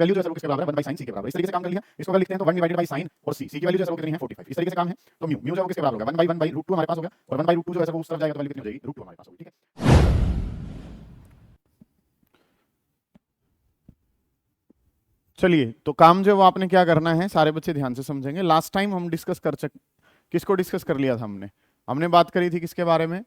Value जो है sir वो किसके बराबर है 1 बाई sin c के बराबर। इस तरीके से काम कर लिया। इसको अगर लिखते हैं तो 1 डिवाइडेड बाई sin और c की वैल्यू जो है वो कितनी है 45। इस तरीके से काम है। तो म्यू जो है वो किसके बराबर होगा 1 बाई √2 हमारे पास हो गया और 1 बाई √2 जो है सर वो उस तरफ जाएगा तो वैल्यू कितनी हो जाएगी √2 हमारे पास होगी। ठीक है, चलिए तो काम जो है वो आपने क्या करना है, सारे बच्चे ध्यान से समझेंगे। लास्ट टाइम हम किसको डिस्कस कर लिया था हमने बात करी थी किसके बारे में,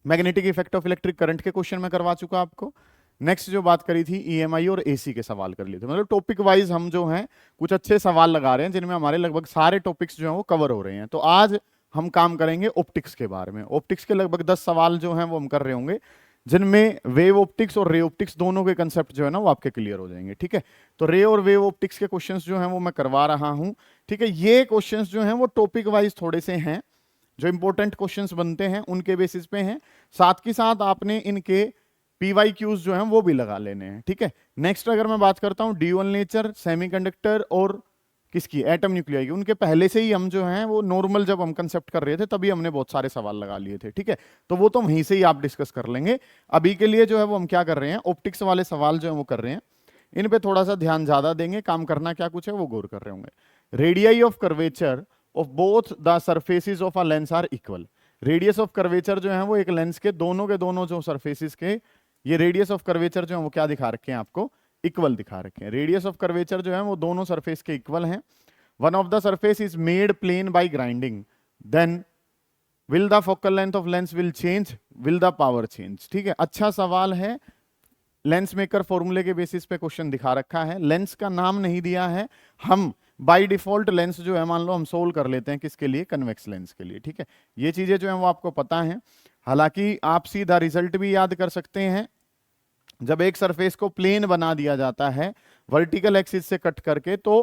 magnetic effect of electric current के क्वेश्चन में करवा चुका आपको। नेक्स्ट जो बात करी थी ईएमआई और एसी के सवाल कर लिए थे। मतलब टॉपिक वाइज हम जो हैं कुछ अच्छे सवाल लगा रहे हैं जिनमें हमारे लगभग सारे टॉपिक्स जो हैं वो कवर हो रहे हैं। तो आज हम काम करेंगे ऑप्टिक्स के बारे में। ऑप्टिक्स के लगभग 10 सवाल जो हैं वो हम कर रहे होंगे जिनमें वेव ऑप्टिक्स और रे ऑप्टिक्स दोनों के कंसेप्ट जो है ना वो आपके क्लियर हो जाएंगे। ठीक है, तो रे और वेव ऑप्टिक्स के क्वेश्चंस जो हैं वो मैं करवा रहा हूं। ठीक है, ये क्वेश्चंस जो हैं वो टॉपिक वाइज थोड़े से हैं, जो इंपॉर्टेंट क्वेश्चंस बनते हैं उनके बेसिस पे हैं। साथ ही साथ आपने इनके PYQs जो हैं वो भी लगा लेने हैं। ठीक है, नेक्स्ट अगर मैं बात करता हूं ड्यूअल नेचर, सेमीकंडक्टर और किसकी, एटम न्यूक्लियाई की, उनके पहले से ही हम जो हैं वो नॉर्मल जब हम कंसेप्ट कर रहे थे तभी हमने बहुत सारे सवाल लगा लिए थे। ठीक है, तो वो तो वहीं से ही आप डिस्कस कर लेंगे। अभी के लिए जो है वो हम क्या कर रहे हैं, ऑप्टिक्स वाले सवाल जो है वो कर रहे हैं, इन पे थोड़ा सा ध्यान ज्यादा देंगे। काम करना क्या कुछ है वो गौर कर रहे होंगे। Radii of curvature of both the surfaces of a lens are equal. Radius of curvature जो है वो एक लेंस के दोनों जो सरफेसेस के, ये रेडियस ऑफ कर्वेचर जो है वो क्या दिखा रखे हैं आपको, इक्वल दिखा रखे हैं। रेडियस ऑफ कर्वेचर जो है वो दोनों सरफेस के इक्वल हैं। One of the surface is made plane by grinding, then will the focal length of lens will change, will the power change. ठीक है, अच्छा सवाल है। लेंस मेकर फॉर्मूले के बेसिस पे क्वेश्चन दिखा रखा है, लेंस का नाम नहीं दिया है। हम बाय डिफॉल्ट लेंस जो है मान लो हम सोल्व कर लेते हैं किसके लिए, कन्वेक्स लेंस के लिए। ठीक है, ये चीजें जो है वो आपको पता है। हालांकि आप सीधा रिजल्ट भी याद कर सकते हैं। जब एक सरफेस को प्लेन बना दिया जाता है वर्टिकल एक्सिस से कट करके तो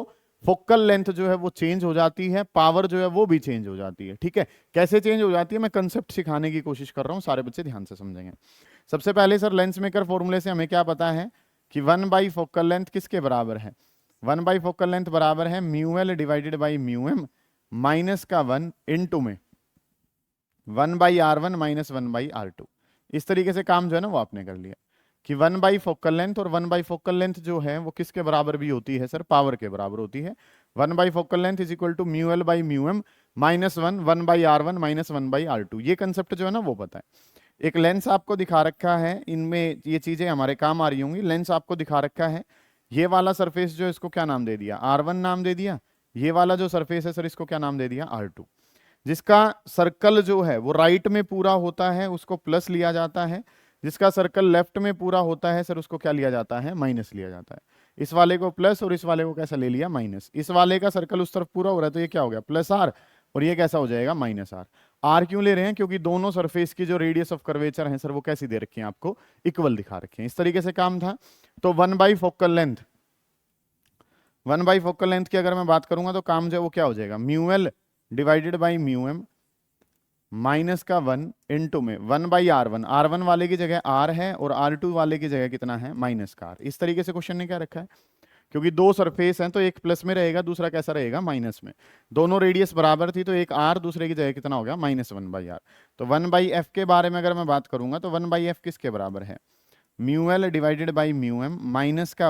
फोकल लेंथ जो है वो चेंज हो जाती है, पावर जो है वो भी चेंज हो जाती है। ठीक है, कैसे चेंज हो जाती है मैं कंसेप्ट सिखाने की कोशिश कर रहा हूं, सारे बच्चे ध्यान से समझेंगे। सबसे पहले सर लेंस मेकर फॉर्मूले से हमें क्या पता है कि 1 बाई फोकल लेंथ किसके बराबर है, 1 बाई फोकल लेंथ बराबर है mu L divided by mu M minus का 1 इनटू में 1 by R1 minus 1 by R2। इस तरीके से काम जो है ना वो आपने कर लिया कि 1 बाई फोकल लेंथ, और 1 बाई फोकल लेंथ जो है वो किसके बराबर भी होती है सर, पावर के बराबर होती है। 1 by focal length is equal to mu L by mu M minus 1 by R1 minus 1 by R2। ये कंसेप्ट जो है ना वो पता है। एक लेंस आपको दिखा रखा है, इनमें ये चीजें हमारे काम आ रही होंगी। लेंस आपको दिखा रखा है, ये वाला सरफेस जो है इसको क्या नाम दे दिया, R1 नाम दे दिया। ये वाला जो सरफेस है सर इसको क्या नाम दे दिया, R2। जिसका सर्कल जो है वो राइट में पूरा होता है उसको प्लस लिया जाता है, जिसका सर्कल लेफ्ट में पूरा होता है सर उसको क्या लिया जाता है, माइनस लिया जाता है। इस वाले को प्लस और इस वाले को कैसा ले लिया, माइनस। इस वाले का सर्कल उस तरफ पूरा हो रहा है तो ये क्या हो गया, प्लस R, और ये कैसा हो जाएगा, माइनस R। R क्यों ले रहे हैं, क्योंकि दोनों सरफेस की जो रेडियस ऑफ कर्वेचर है सर वो कैसी दे रखी है आपको, इक्वल दिखा रखी है। इस तरीके से काम था। तो 1 by focal length, 1 by focal length की अगर मैं बात करूंगा तो काम जो है वो क्या हो जाएगा, mu L divided by mu M minus का 1 इनटू में 1 बाई R1। R1 वाले की जगह R है और R2 वाले की जगह कितना है, माइनस का R। इस तरीके से क्वेश्चन ने क्या रखा है, क्योंकि दो सरफेस हैं तो एक प्लस में रहेगा दूसरा कैसा रहेगा, माइनस में। दोनों रेडियस बराबर थी तो एक R दूसरे की जगह कितना हो गया, माइनस 1 बाई R। तो 1 बाई एफ के बारे में अगर मैं बात करूंगा तो 1 बाई एफ किसके बराबर है, mu L divided by mu M minus का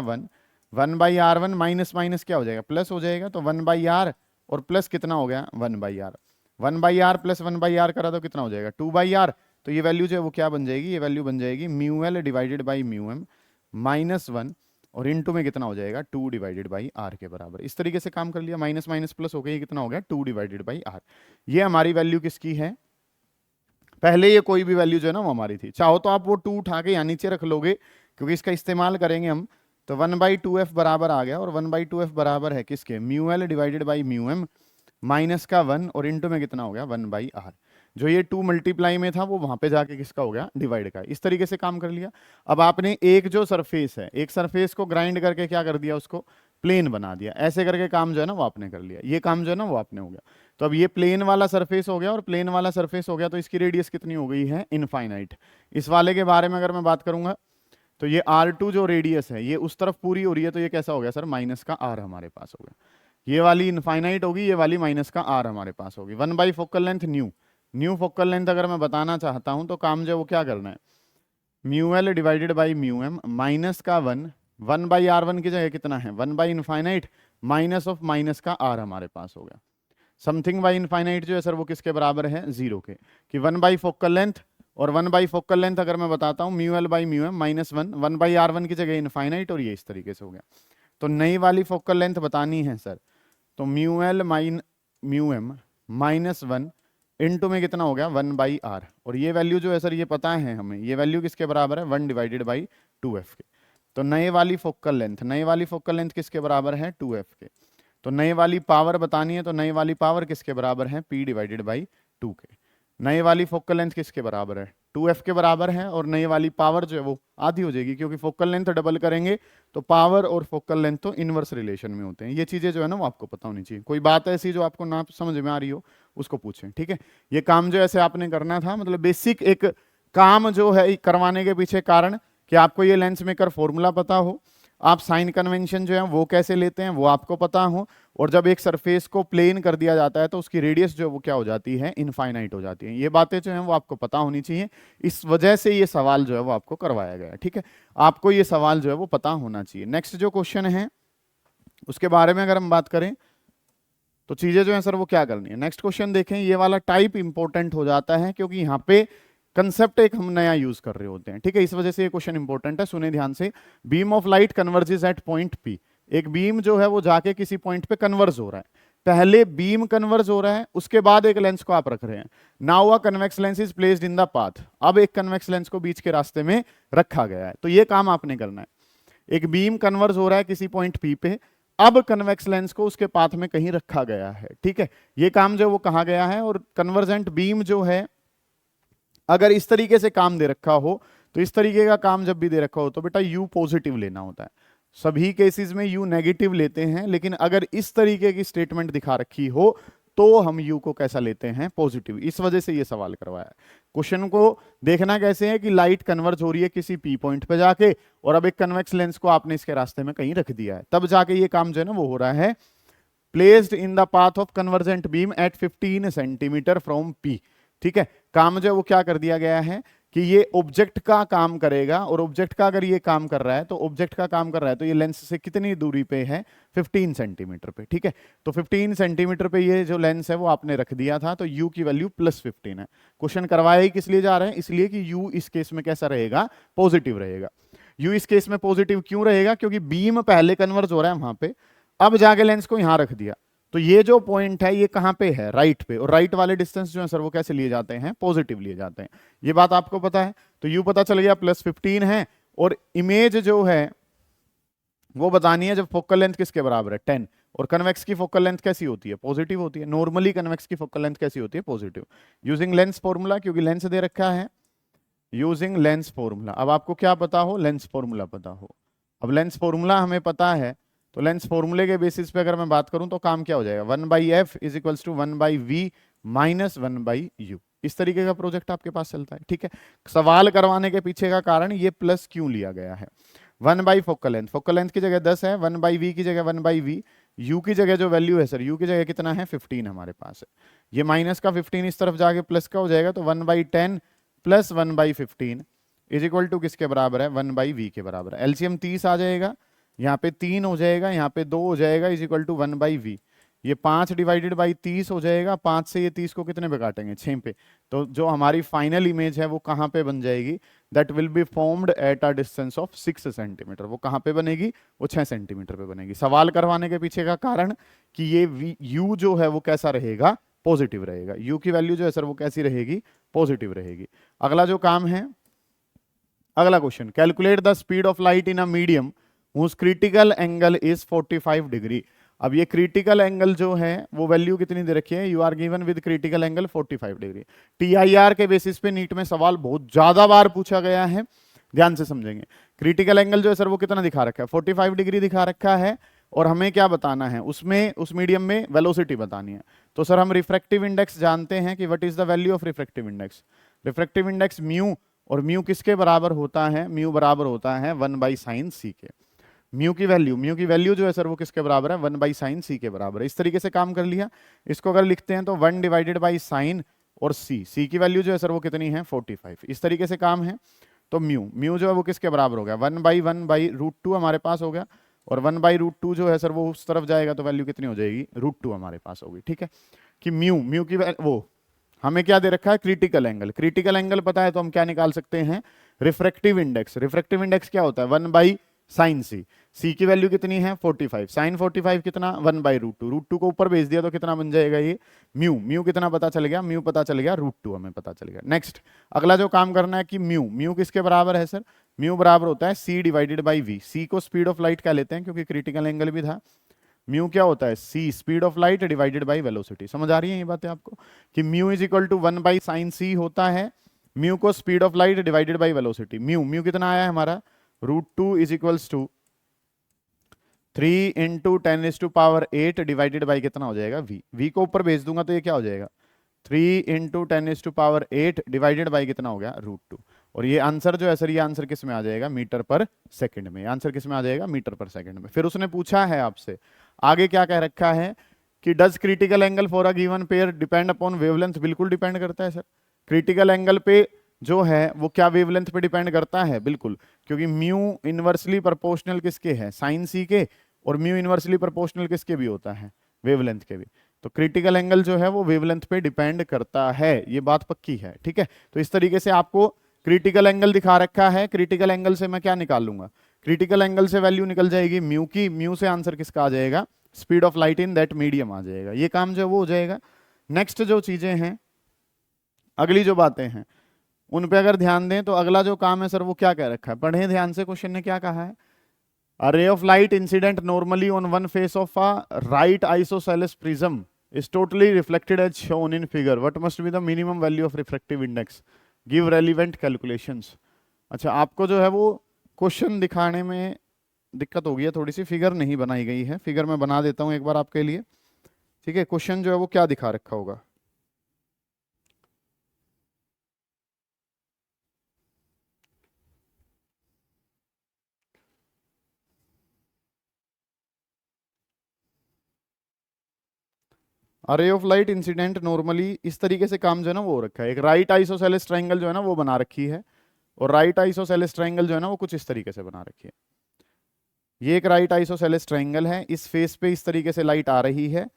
1 बाई R1 माइनस माइनस क्या हो जाएगा, प्लस हो जाएगा। तो 1 बाई R और प्लस कितना हो गया, 1 by R। 1 by R plus 1 by R करा तो कितना हो जाएगा, 2 बाई R। तो ये वैल्यू जो है वो क्या बन जाएगी, ये वैल्यू बन जाएगी mu L divided by mu M minus 1 और इनटू में कितना हो जाएगा, 2 डिवाइडेड बाई R के बराबर। इस तरीके से काम कर लिया, माइनस माइनस प्लस हो गया, ये कितना हो गया, 2 डिवाइडेड बाई R। ये हमारी वैल्यू किसकी है, पहले ये कोई भी वैल्यू जो है ना वो हमारी थी। चाहो तो आप वो 2 उठा के यहाँ नीचे रख लोगे क्योंकि इसका इस्तेमाल करेंगे हम। तो 1 बाई 2f बराबर आ गया, और 1 बाई 2f बराबर है किसके, mu L divided by mu M minus का 1 और इनटू में कितना हो गया, 1 बाई R। जो ये 2 मल्टीप्लाई में था वो वहां पे जाके किसका हो गया, डिवाइड का। इस तरीके से काम कर लिया। अब आपने एक जो सरफेस है, एक सरफेस को ग्राइंड करके क्या कर दिया, उसको प्लेन बना दिया। ऐसे करके काम जो है ना वो आपने कर लिया। ये काम जो है ना वो आपने हो गया। तो अब ये प्लेन वाला सरफेस हो गया और प्लेन वाला सरफेस हो गया, तो इसकी रेडियस कितनी हो गई है, इनफाइनाइट। इस वाले के बारे में अगर मैं बात करूंगा तो ये R2 जो रेडियस है ये उस तरफ पूरी हो रही है, तो ये कैसा हो गया सर, माइनस का R हमारे पास हो गया। ये वाली इनफाइनाइट होगी, ये वाली माइनस का R हमारे पास होगी। 1 by focal length new focal length अगर मैं बताना चाहता हूं तो काम जो वो क्या करना है, mu L divided by mu M minus का 1 1/r1 की जगह कितना है 1/इनफाइनाइट माइनस ऑफ माइनस का r हमारे पास हो गया। समथिंग बाई इनफाइनाइट जो है सर वो किसके बराबर है 0 के, कि 1/फोकल लेंथ, और 1/फोकल लेंथ अगर मैं बताता हूँ mu L by mu M minus 1/r1 की जगह इनफाइनाइट, और ये इस तरीके से हो गया। तो नई वाली फोकल लेंथ बतानी है सर, तो mu L minus mu M minus 1 into में कितना हो गया 1/r, और ये वैल्यू जो है सर ये पता है हमें, ये वैल्यू किसके बराबर है 1/2f के। तो नए वाली फोकल लेंथ किसके बराबर है 2f के। तो नए वाली पावर बतानी है, तो नई वाली पावर किसके बराबर है p/2 के। नए वाली फोकल लेंथ किसके बराबर है 2f के बराबर है, और नई वाली पावर जो है वो आधी हो जाएगी, क्योंकि फोकल लेंथ डबल करेंगे तो पावर और फोकल लेंथ तो इनवर्स रिलेशन में होते हैं। ये चीजें जो है ना वो आपको पता होनी चाहिए। कोई बात ऐसी जो आपको ना समझ में आ रही हो उसको पूछें, ठीक है। ये काम जो ऐसे आपने करना था, मतलब बेसिक एक काम जो है करवाने के पीछे कारण कि आपको ये लेंस मेकर फॉर्मूला पता हो, आप साइन कन्वेंशन जो है वो कैसे लेते हैं वो आपको पता हो, और जब एक सरफेस को प्लेन कर दिया जाता है तो उसकी रेडियस जो है वो क्या हो जाती है इनफाइनाइट हो जाती है। ये बातें जो हैं वो आपको पता होनी चाहिए, इस वजह से ये सवाल जो है वो आपको करवाया गया है, ठीक है। आपको ये सवाल जो है वो पता होना चाहिए। नेक्स्ट जो क्वेश्चन है उसके बारे में अगर हम बात करें तो चीजें जो है सर वो क्या करनी है। नेक्स्ट क्वेश्चन देखें, ये वाला टाइप इंपॉर्टेंट हो जाता है क्योंकि यहाँ पे कंसेप्ट एक हम नया यूज कर रहे होते हैं, ठीक है। इस वजह से ये क्वेश्चन इंपॉर्टेंट है, सुने ध्यान से। Beam of light converges at point P, एक बीम जो है वो जाके किसी पॉइंट पे कन्वर्ज हो रहा है। पहले बीम कन्वर्ज हो रहा है, उसके बाद एक लेंस को आप रख रहे हैं। Now a convex lens is placed in the path, अब एक कन्वेक्स लेंस को बीच के रास्ते में रखा गया है। तो ये काम आपने करना है, एक बीम कन्वर्ज हो रहा है किसी पॉइंट पी पे, अब कन्वेक्स लेंस को उसके पाथ में कहीं रखा गया है, ठीक है। ये काम जो वो कहा गया है, और कन्वर्जेंट बीम जो है अगर इस तरीके से काम दे रखा हो, तो इस तरीके का काम जब भी दे रखा हो तो बेटा यू पॉजिटिव लेना होता है। सभी केसेस में यू नेगेटिव लेते हैं, लेकिन अगर इस तरीके की स्टेटमेंट दिखा रखी हो तो हम यू को कैसा लेते हैं पॉजिटिव। इस वजह से ये सवाल करवाया है। क्वेश्चन को देखना कैसे है कि लाइट कन्वर्ज हो रही है किसी पी पॉइंट पे जाके, और अब एक कन्वेक्स लेंस को आपने इसके रास्ते में कहीं रख दिया है, तब जाके ये काम जो है ना वो हो रहा है। Placed in the path of convergent beam at 15 centimetre from P, ठीक है। काम जो है वो क्या कर दिया गया है कि ये ऑब्जेक्ट का काम करेगा, और ऑब्जेक्ट का अगर ये काम कर रहा है तो ऑब्जेक्ट का काम कर रहा है तो ये लेंस से कितनी दूरी पे है 15 सेंटीमीटर पे, ठीक है। तो 15 सेंटीमीटर पे ये जो लेंस है वो आपने रख दिया था, तो u की वैल्यू +15 है। क्वेश्चन करवाया ही किस लिए जा रहे हैं, इसलिए कि u इस केस में कैसा रहेगा पॉजिटिव रहेगा। u इस केस में पॉजिटिव क्यों रहेगा, क्योंकि बीम पहले कन्वर्ज हो रहा है वहां पे, अब जाके लेंस को यहां रख दिया, तो ये जो पॉइंट है ये कहां पे है राइट पे, और राइट वाले डिस्टेंस जो है सर वो कैसे लिए जाते हैं पॉजिटिव लिए जाते हैं। ये बात आपको पता है, तो यू पता चल गया +15 है, और इमेज जो है वो बतानी है जब फोकल लेंथ किसके बराबर है 10, और कन्वेक्स की फोकल लेंथ कैसी होती है पॉजिटिव होती है। नॉर्मली कन्वेक्स की फोकल लेंथ कैसी होती है पॉजिटिव। यूजिंग लेंस फॉर्मूला, क्योंकि लेंस दे रखा है, यूजिंग लेंस फॉर्मूला। अब आपको क्या पता हो, लेंस फॉर्मूला पता हो। अब लेंस फॉर्मूला हमें पता है, तो लेंस फॉर्मूले के बेसिस पे अगर मैं बात करूं तो काम क्या हो जाएगा 1/f is equals to 1/v minus 1/u। इस तरीके का प्रोजेक्ट आपके पास चलता है, ठीक है। सवाल करवाने के पीछे का कारण ये प्लस क्यों लिया गया है। 1/फोकल लेंथ, फोकल लेंथ की जगह 10 है, 1/v की जगह 1/v, u की जगह जो वैल्यू है सर u की जगह कितना है 15 हमारे पास है। ये माइनस का 15 इस तरफ जाके प्लस का हो जाएगा, तो 1/10 प्लस 1/15 इज इक्वल टू किसके बराबर है 1/v के बराबर है। एलसीएम 30 आ जाएगा, यहाँ पे 3 हो जाएगा, यहाँ पे 2 हो जाएगा, इज इक्वल टू 1/v। ये 5 डिवाइडेड बाई 30 हो जाएगा, 5 से ये 30 को कितने पे काटेंगे 6 पे, तो जो हमारी फाइनल इमेज है वो कहाँ पे बन जाएगी, that will be formed at a distance of 6 centimetre. वो कहाँ पे बनेगी, वो 6 सेंटीमीटर पे बनेगी। सवाल करवाने के पीछे का कारण कि ये u जो है वो कैसा रहेगा पॉजिटिव रहेगा, u की वैल्यू जो है सर वो कैसी रहेगी पॉजिटिव रहेगी। अगला जो काम है, अगला question, calculate the speed of light in a medium whose critical angle is 45 degree. अब ये क्रिटिकल एंगल जो है वो वैल्यू कितनी दे रखी है, you are given with critical angle 45 degree. TIR के बेसिस पे नीट में सवाल बहुत ज्यादा बार पूछा गया है, ध्यान से समझेंगे। क्रिटिकल एंगल जो है सर वो कितना दिखा रखा है 45 डिग्री दिखा रखा है, और हमें क्या बताना है उसमें, उस मीडियम में वेलोसिटी बतानी है। तो सर हम रिफ्रैक्टिव इंडेक्स जानते हैं कि what is the value of refractive index. Refractive index mu, और म्यू किसके बराबर होता है, म्यू बराबर होता है 1/sin c के। म्यू की वैल्यू जो है सर वो किसके बराबर है 1/sin c के बराबर है। इस तरीके से काम कर लिया। इसको अगर लिखते हैं तो 1 डिवाइडेड बाई साइन और c की वैल्यू जो है सर वो कितनी है 45। इस तरीके से काम है। तो म्यू म्यू जो है वो किसके बराबर हो गया, 1/1/√2 हमारे पास हो गया, और 1/√2 जो है सर वो उस तरफ जाएगा तो वैल्यू कितनी हो जाएगी, √2 हमारे पास होगी। ठीक है, कि म्यू म्यू की वो हमें क्या दे रखा है, क्रिटिकल एंगल। क्रिटिकल एंगल पता है तो हम क्या निकाल सकते हैं, रिफ्रैक्टिव इंडेक्स। रिफ्रैक्टिव इंडेक्स क्या होता है, 1/sin c। सी की वैल्यू कितनी है 45, साइन 45 कितना 1/√2, √2 को ऊपर भेज दिया तो कितना बन जाएगा ये म्यू। म्यू कितना पता चल गया, म्यू पता चल गया √2 हमें पता चल गया। नेक्स्ट अगला जो काम करना है कि म्यू म्यू किसके बराबर है सर, म्यू बराबर होता है c divided by v। c को स्पीड ऑफ लाइट क्या लेते हैं क्योंकि क्रिटिकल एंगल भी था। म्यू क्या होता है, c speed of light divided by velocity. समझ आ रही है ये बातें आपको, कि mu is equal to 1/sin c होता है म्यू को speed of light divided by velocity. Mu mu कितना आया है हमारा, √2 is equals to 3 into 10⁸ divided by कितना हो जाएगा v। v को ऊपर भेज दूंगा तो ये क्या हो जाएगा, 3 इंटू 10⁸ डिवाइडेड बाई कितना हो गया √2। और ये आंसर जो है सर, ये आंसर किस में आ जाएगा, मीटर पर सेकंड में। आंसर किस में आ जाएगा, मीटर पर सेकंड में। फिर उसने पूछा है आपसे आगे क्या कह रखा है कि does critical angle for a given pair depend upon wavelength. बिल्कुल डिपेंड करता है सर, क्रिटिकल एंगल पे जो है वो क्या वेवलेंथ पे डिपेंड करता है, बिल्कुल, क्योंकि म्यू इनवर्सली प्रोपोर्शनल किसके है, साइन सी के, और म्यू इनवर्सली प्रोपोर्शनल किसके भी होता है, वेवलेंथ के भी। तो क्रिटिकल एंगल जो है वो वेवलेंथ पे डिपेंड करता है, ये बात पक्की है। ठीक है, तो इस तरीके से आपको क्रिटिकल एंगल दिखा रखा है। क्रिटिकल एंगल से मैं क्या निकाल लूंगा, क्रिटिकल एंगल से वैल्यू निकल जाएगी म्यू की, म्यू से आंसर किसका आ जाएगा, speed of light in that medium आ जाएगा। ये काम जो वो हो जाएगा। नेक्स्ट जो चीजें हैं, अगली जो बातें हैं उन पे अगर ध्यान दें तो अगला जो काम है सर वो क्या कह रखा है, पढ़ें ध्यान से। क्वेश्चन ने क्या कहा है, A ray of light incident normally on one face of a right isosceles prism is totally reflected as shown in figure. What must be the minimum value of refractive index? Give relevant calculations. अच्छा, आपको जो है वो question दिखाने में दिक्कत हो गई है थोड़ी सी, फिगर नहीं बनाई गई है। फिगर मैं बना देता हूँ एक बार आपके लिए। ठीक है, क्वेश्चन जो है वो क्या दिखा रखा होगा, अरे ऑफ लाइट इंसिडेंट नॉर्मली इस तरीके से काम जो है ना वो हो रखा है। एक राइट आइसोसेलेस ट्रायंगल जो है ना वो बना रखी है, और राइट आइसोसेलेस ट्रायंगल जो है ना वो कुछ इस तरीके से बना रखी है। ये एक राइट आइसोसेलेस ट्रायंगल है, इस फेस पे इस तरीके से लाइट आ रही है,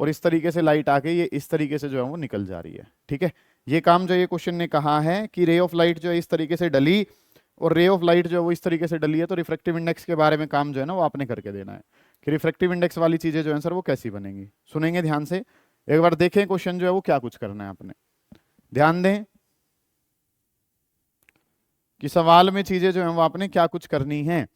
और इस तरीके से लाइट आके ये इस तरीके से जो है वो निकल जा रही है। ठीक है, ये काम जो ये क्वेश्चन ने कहा है कि रे ऑफ लाइट जो है इस तरीके से डली, और रे ऑफ लाइट जो है वो इस तरीके से डली है, तो रिफ्रैक्टिव इंडेक्स के बारे में काम जो है ना वो आपने करके देना है कि रिफ्रैक्टिव इंडेक्स वाली चीजें जो है सर वो कैसी बनेंगी। सुनेंगे ध्यान से, एक बार देखें क्वेश्चन जो है वो क्या कुछ करना है आपने। ध्यान दें कि सवाल में चीजें जो है वो आपने क्या कुछ करनी है,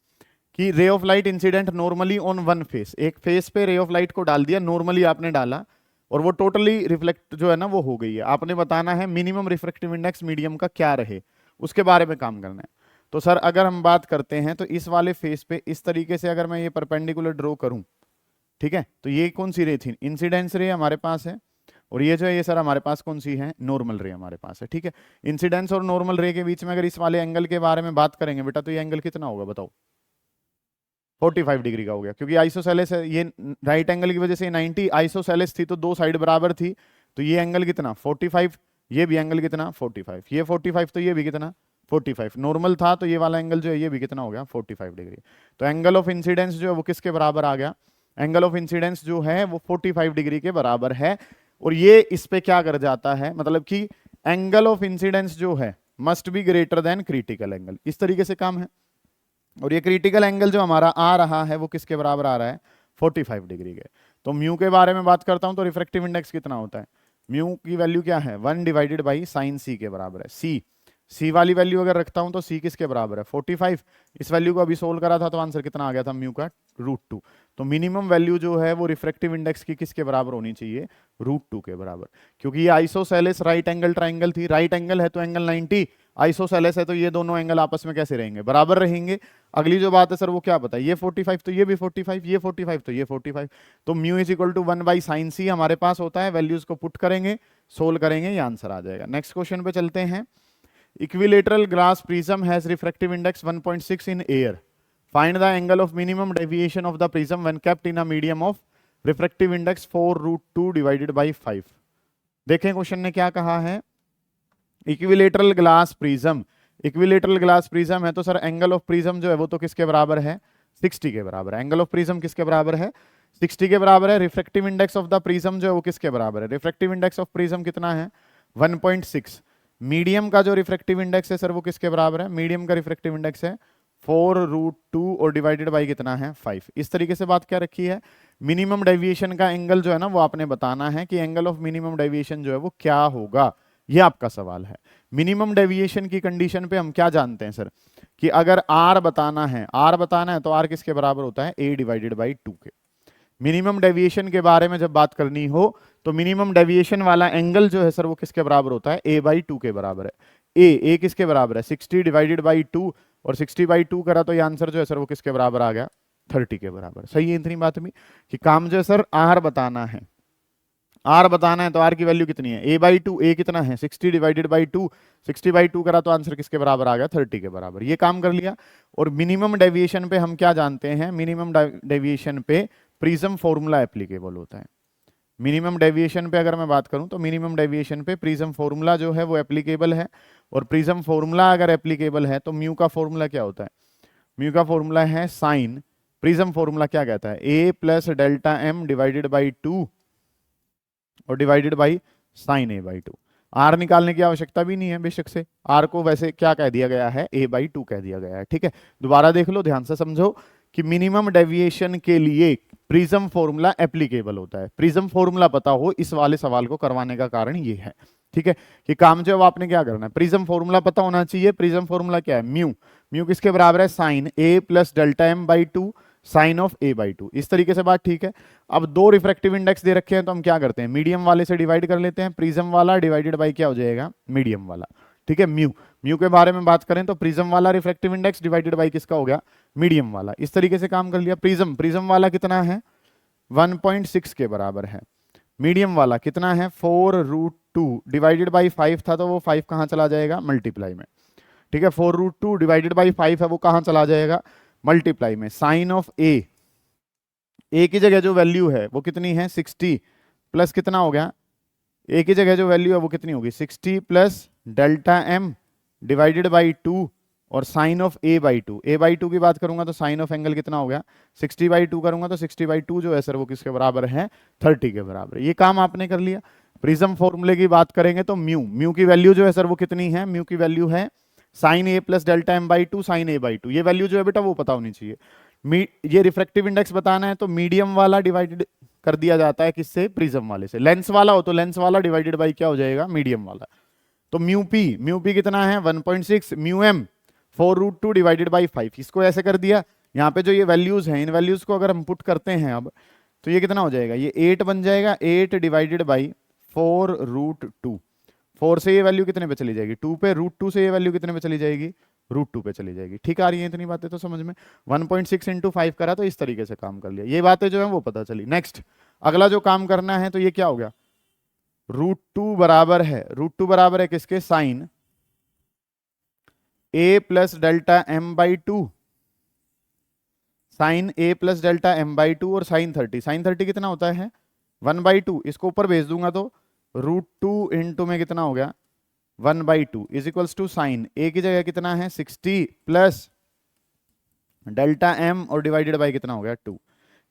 कि ray of light incident normally on one face, एक फेस पे रे ऑफ लाइट को डाल दिया, नॉर्मली आपने डाला, और वो टोटली रिफ्लेक्ट जो है ना वो हो गई है। आपने बताना है मिनिमम रिफ्रैक्टिव इंडेक्स मीडियम का क्या रहे, उसके बारे में काम करना है। तो सर अगर हम बात करते हैं तो इस वाले फेस पे इस तरीके से अगर मैं ये परपेंडिकुलर ड्रॉ करूं, ठीक है, तो ये कौन सी रे थी, इंसिडेंस रे हमारे पास है, और ये जो है ये सर हमारे पास कौन सी है, नॉर्मल रे हमारे पास है। ठीक है, इंसिडेंस और नॉर्मल रे के बीच में अगर इस वाले एंगल के बारे में बात करेंगे बेटा, तो ये एंगल कितना होगा बताओ, 45 डिग्री का हो गया, क्योंकि आइसोसेलेस है, ये राइट एंगल की वजह से 90, आइसोसेलेस थी तो दो साइड बराबर थी, तो ये एंगल कितना 45, ये भी एंगल कितना 45, ये 45 तो ये भी कितना 45, नॉर्मल था तो ये वाला एंगल जो है ये भी कितना हो गया 45 डिग्री। तो एंगल ऑफ इंसिडेंस जो है वो किसके बराबर आ गया, एंगल ऑफ इंसिडेंस जो है वो 45 डिग्री के बराबर है। और ये इस पे क्या कर जाता है, मतलब कि एंगल ऑफ इंसिडेंस जो है must be greater than critical angle, इस तरीके से काम है। और ये क्रिटिकल एंगल जो हमारा आ रहा है वो किसके बराबर आ रहा है, 45 डिग्री के। तो म्यू के बारे में बात करता हूं तो रिफ्रैक्टिव इंडेक्स कितना होता है, म्यू की वैल्यू क्या है 1 डिवाइडेड बाई साइन सी के बराबर है। सी वाली वैल्यू अगर रखता हूं तो सी किसके बराबर है 45, इस वैल्यू को अभी सोल्व करा था तो आंसर कितना आ गया था म्यू का √2। तो मिनिमम वैल्यू जो है वो रिफ्रैक्टिव इंडेक्स की किसके बराबर होनी चाहिए, √2 के बराबर, क्योंकि ये आइसोसेलेस राइट एंगल ट्राइंगल थी, राइट एंगल है तो एंगल 90, आइसोसेलेस है तो ये दोनों एंगल आपस में कैसे रहेंगे, बराबर रहेंगे। अगली जो बात है सर वो क्या पता है, ये 45 तो ये भी 45, ये 45 तो ये 45, तो mu is equal to 1 by sine C हमारे पास होता है। वैल्यूज को पुट करेंगे, सोल्व करेंगे, ये आंसर आ जाएगा। नेक्स्ट क्वेश्चन पे चलते हैं। Equilateral glass prism has refractive index 1.6 in air, find the angle of minimum deviation of the prism when kept in a medium of refractive index 4√2 divided by 5। देखें question ने क्या कहा है, equilateral glass prism, equilateral glass prism है तो sir angle of prism जो है वो तो किसके बराबर है, 60 के बराबर है। एंगल ऑफ प्रिज्म किसके बराबर है, 60 के बराबर है। Refractive index of the prism जो है वो किसके बराबर है, रिफ्रैक्टिव इंडेक्स ऑफ प्रिज्म कितना है, 1.6। मीडियम का जो रिफ्रैक्टिव इंडेक्स है सर वो किसके बराबर है, मीडियम का रिफ्रैक्टिव इंडेक्स है 4√2 और डिवाइडेड बाई कितना है 5। इस तरीके से बात क्या रखी है, मिनिमम डेविएशन का एंगल जो है ना वो आपने बताना है कि एंगल ऑफ मिनिमम डेविएशन जो है वो क्या होगा, ये आपका सवाल है। मिनिमम डेविएशन की कंडीशन पे हम क्या जानते हैं सर कि अगर आर बताना है, आर बताना है तो आर किसके बराबर होता है, ए डिवाइडेड बाई 2 के। मिनिमम डेविएशन के बारे में जब बात करनी हो तो मिनिमम डेविएशन वाला एंगल जो है सर वो किसके बराबर होता है, ए बाई 2 के बराबर है। ए किसके बराबर है, 60 डिवाइडेड बाई 2, और 60 बाई 2 करा तो ये आंसर जो है सर वो किसके बराबर आ गया, 30 के बराबर। सही है इतनी बात में कि काम जो है सर आर बताना है, आर बताना है तो आर की वैल्यू कितनी है, ए बाई 2, ए कितना है 60 डिवाइडेड बाई 2, 60 बाई 2 करा तो आंसर किसके बराबर आ गया, 30 के बराबर। ये काम कर लिया। और मिनिमम डेविएशन पे हम क्या जानते हैं, मिनिमम डेविएशन पे प्रिज्म फॉर्मूला एप्लीकेबल होता है। मिनिमम डेविएशन पे अगर मैं बात करूं तो मिनिमम डेविएशन पे प्रिज्म फॉर्मूला जो है वो एप्लीकेबल है। और प्रिज्म फॉर्मूला अगर एप्लीकेबल है तो म्यू का फॉर्मूला क्या होता है, म्यू का फॉर्मूला है साइन, प्रिज्म फॉर्मूला क्या कहता है, A plus delta M divided by 2 और divided by sine A by 2। R निकालने की आवश्यकता भी नहीं है बेशक से, आर को वैसे क्या कह दिया गया है, ए बाई 2 कह दिया गया है। ठीक है, दोबारा देख लो, ध्यान से समझो कि मिनिमम डेविएशन के लिए प्रिज्म फॉर्मूला एप्लीकेबल होता है। प्रिज्म फॉर्मूला पता हो, इस वाले सवाल को करवाने का कारण ये है। ठीक है, कि काम जो है आपने क्या करना है, प्रिज्म फॉर्मूला पता होना चाहिए। प्रिज्म फॉर्मूला क्या है, म्यू, म्यू किसके बराबर है, sine A plus delta M by 2 sine of A by 2। इस तरीके से बात ठीक है। अब दो रिफ्रैक्टिव इंडेक्स दे रखे हैं तो हम क्या करते हैं, मीडियम वाले से डिवाइड कर लेते हैं, प्रिज्म वाला डिवाइडेड बाई क्या हो जाएगा, मीडियम वाला। ठीक है, म्यू, म्यू के बारे में बात करें तो प्रिज्म वाला रिफ्रैक्टिव इंडेक्स डिवाइडेड बाई किसका हो गया, मीडियम वाला। इस तरीके से काम कर लिया। प्रिज्म, प्रिज्म वाला कितना है, 1.6 के बराबर है। मीडियम वाला कितना है, 4√2 डिवाइडेड बाई 5 था तो वो 5 कहाँ चला जाएगा, मल्टीप्लाई में। ठीक है, 4√2 डिवाइडेड बाई 5 है वो कहाँ चला जाएगा, मल्टीप्लाई में। साइन ऑफ ए की जगह जो वैल्यू है वो कितनी है, 60 प्लस कितना हो गया, ए की जगह जो वैल्यू है वो कितनी होगी, 60 plus delta M divided by 2 और sine of A by 2। A by 2 की बात करूंगा तो साइन ऑफ एंगल कितना हो गया, 60 बाई 2 करूंगा तो 60 बाई 2 जो है सर वो किसके बराबर है, 30 के बराबर। ये काम आपने कर लिया। प्रिज्म फॉर्मूले की बात करेंगे तो म्यू, म्यू की वैल्यू जो है सर वो कितनी है, म्यू की वैल्यू है sine A plus delta M by 2 sine A by 2। ये वैल्यू जो है बेटा वो पता होनी चाहिए। ये रिफ्रैक्टिव इंडेक्स बताना है तो मीडियम वाला डिवाइडेड कर दिया जाता है किससे, प्रिज्म वाले से। लेंस वाला हो तो लेंस वाला डिवाइडेड बाई क्या हो जाएगा, मीडियम वाला। तो म्यू पी कितना है 1.6, म्यू एम 4√2 डिवाइडेड बाई 5। इसको ऐसे कर दिया। यहाँ पे जो ये वैल्यूज हैं इन वैल्यूज को अगर हम पुट करते हैं अब तो ये कितना हो जाएगा, ये 8 बन जाएगा, 8 डिवाइडेड बाई 4√2। 4 से ये वैल्यू कितने पे चली जाएगी, 2 पे, √2 से ये वैल्यू कितने पे चली जाएगी, √2 पे चली जाएगी। ठीक आ रही है इतनी बातें तो समझ में। 1.6 इंटू 5 करा तो इस तरीके से काम कर लिया। ये बातें जो है वो पता चली। नेक्स्ट अगला जो काम करना है तो ये क्या हो गया, √2 बराबर है, √2 बराबर है किसके, sine A plus delta M by 2, sine A plus delta M by 2 और साइन 30। साइन 30 कितना होता है 1/2। इसको ऊपर भेज दूंगा तो √2 इंटू में कितना हो गया 1/2 इज इक्वल्स टू साइन ए की जगह कितना है 60 प्लस डेल्टा एम और डिवाइडेड बाई कितना हो गया 2।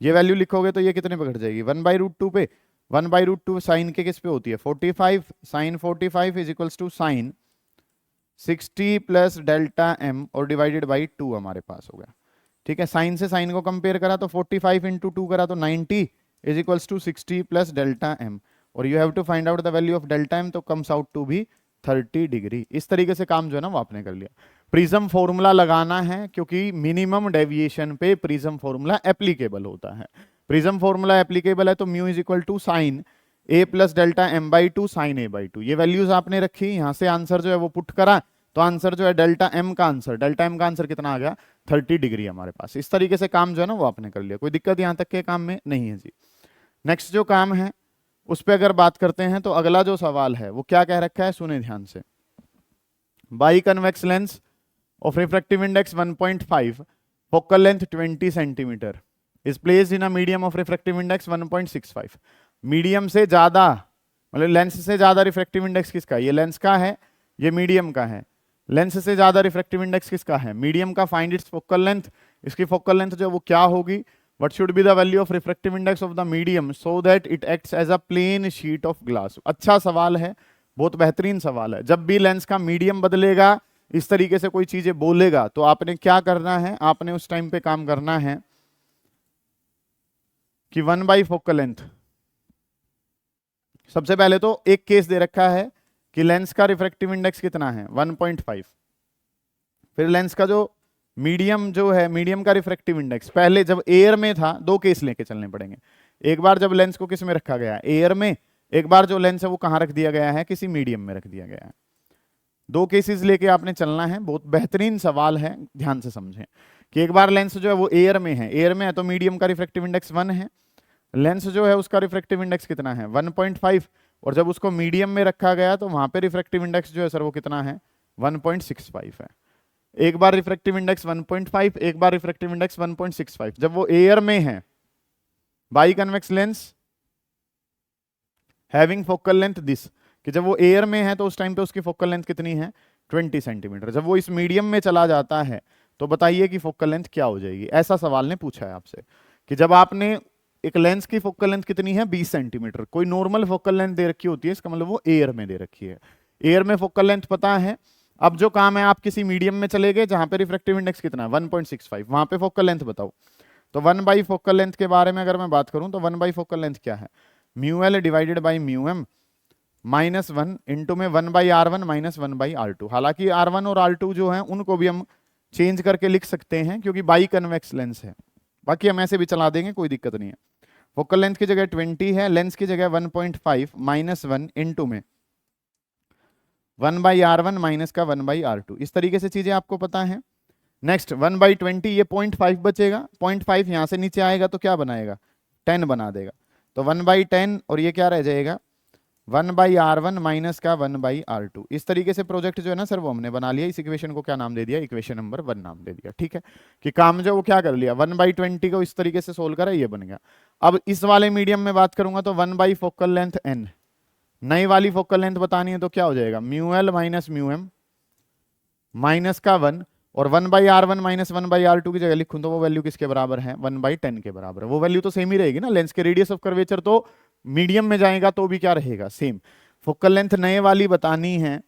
ये वैल्यू लिखोगे तो ये कितने पे घट जाएगी 1/√2 पे। 1/√2 साइन के किस पे होती है 45, sine 45 is equals to sine 60 plus delta M और डिवाइडेड बाई 2 हमारे पास हो गया। ठीक है, साइन से साइन को कंपेयर करा तो 45 इंटू 2 करा तो 90 is equals to 60 plus delta M और you have to find out the value of delta M तो कम्स आउट टू भी 30 डिग्री। इस तरीके से काम जो है ना वो आपने कर लिया। प्रिज्म फॉर्मूला लगाना है क्योंकि मिनिमम डेविएशन पे प्रिज्म फॉर्मूला एप्लीकेबल होता है। प्रिज्म फॉर्मूला एप्लीकेबल है तो mu is equal to sine A plus delta M by 2 sine A by 2। ये वैल्यूज आपने रखी, यहाँ से आंसर जो है वो पुट करा तो आंसर जो है डेल्टा एम का आंसर कितना आ गया 30 डिग्री हमारे पास। इस तरीके से काम जो है ना वो आपने कर लिया। कोई दिक्कत यहाँ तक के काम में नहीं है जी। नेक्स्ट जो काम है उस पर अगर बात करते हैं तो अगला जो सवाल है वो क्या कह रखा है, सुने ध्यान से। By convex lens of refractive index 1.5, focal length 20 centimetre is placed in a medium of refractive index 1.65। Medium से ज्यादा मतलब लेंस से ज्यादा रिफ्रैक्टिव इंडेक्स किसका है, ये लेंस का है, ये मीडियम का है। लेंस से ज्यादा रिफ्रैक्टिव इंडेक्स किसका है? मीडियम का। फाइंड इट्स फोकल लेंथ, इसकी फोकल लेंथ जो है वो क्या होगी? What should be the value of refractive index of the medium so that it acts as a plane sheet of glass. अच्छा सवाल है, बहुत बेहतरीन सवाल है। जब भी लेंस का मीडियम बदलेगा, इस तरीके से कोई चीजें बोलेगा, तो आपने क्या करना है? आपने उस टाइम पे काम करना है कि 1 बाई फोकल लेंथ। सबसे पहले तो एक केस दे रखा है कि लेंस का रिफ्रैक्टिव इंडेक्स कितना है? 1.5। फिर लेंस का जो मीडियम जो है, मीडियम का रिफ्रैक्टिव इंडेक्स, पहले जब एयर में था, दो केस लेके चलने पड़ेंगे। एक बार जब लेंस को किस में रखा गया है? एयर में। एक बार जो लेंस है वो कहां रख दिया गया है? किसी मीडियम में रख दिया गया है। दो केसेस लेके आपने चलना है। बहुत बेहतरीन सवाल है, ध्यान से समझें कि एक बार लेंस जो है वो एयर में है, एयर में है तो मीडियम का रिफ्रैक्टिव इंडेक्स 1 है। लेंस जो है उसका रिफ्रैक्टिव इंडेक्स कितना है? 1.5। और जब उसको मीडियम में रखा गया तो वहां पे रिफ्रैक्टिव इंडेक्स जो है सर वो कितना है? 1.65 है। एक बार रिफ्रैक्टिव इंडेक्स 1.5, एक बार रिफ्रैक्टिव इंडेक्स 1.65। जब वो एयर में है, by convex lens having focal length this, कि जब वो एयर में है तो उस टाइम पे उसकी फोकल लेंथ कितनी है? 20 सेंटीमीटर। जब वो इस मीडियम में चला जाता है तो बताइए कि फोकल लेंथ क्या हो जाएगी? ऐसा सवाल ने पूछा है आपसे कि जब आपने एक लेंस की फोकल लेंथ कितनी है? 20 सेंटीमीटर। कोई नॉर्मल फोकल लेंथ दे रखी होती है, इसका मतलब वो एयर में दे रखी है। एयर में फोकल लेंथ पता है। अब जो काम है, आप किसी मीडियम में चले गए जहां पे रिफ्रैक्टिव इंडेक्स कितना है? 1.65। वहां पे फोकल लेंथ बताओ। तो 1 बाई फोकल लेंथ के बारे में अगर मैं बात करूं तो 1 बाई फोकल लेंथ क्या है? Mu L divided by mu M -1 into में 1 by R1 minus 1 by R2। हालांकि R1 और R2 जो है उनको भी हम चेंज करके लिख सकते हैं क्योंकि बाई कन्वेक्स लेंस है। बाकी हम ऐसे भी चला देंगे, कोई दिक्कत नहीं है। फोकल लेंथ की जगह 20 है, लेंस की जगह 1.5 -1 इंटू में 1 बाई R1 माइनस का 1 बाई R2। इस तरीके से चीजें आपको पता है। नेक्स्ट 1 बाई 20, ये 0.5 बचेगा। 0.5 यहां से नीचे आएगा तो क्या बनाएगा? 10 बना देगा। तो 1 बाई 10 और ये क्या रह जाएगा? 1 बाई R1 माइनस का 1 बाई R2। इस तरीके से प्रोजेक्ट जो है ना सर वो हमने बना लिया। इस इक्वेशन को क्या नाम दे दिया? इक्वेशन नंबर 1 नाम दे दिया। ठीक है, कि काम जो वो क्या कर लिया? 1 बाई 20 को इस तरीके से सोल्व करा, ये बन गया। अब इस वाले मीडियम में बात करूंगा तो 1 बाई फोकल लेंथ n। नई वाली फोकल लेंथ बतानी है तो क्या हो जाएगा? Mu L minus mu M minus का 1, और 1 by R1 minus 1 by R2 की जगह लिखूं तो वो वैल्यू किसके बराबर है? 1 बाई 10 के बराबर है। वो वैल्यू तो सेम ही रहेगी ना। लेंस के रेडियस ऑफ कर्वेचर तो मीडियम में जाएगा तो भी क्या रहेगा? सेम। फोकल लेंथ नए वाली बतानी है।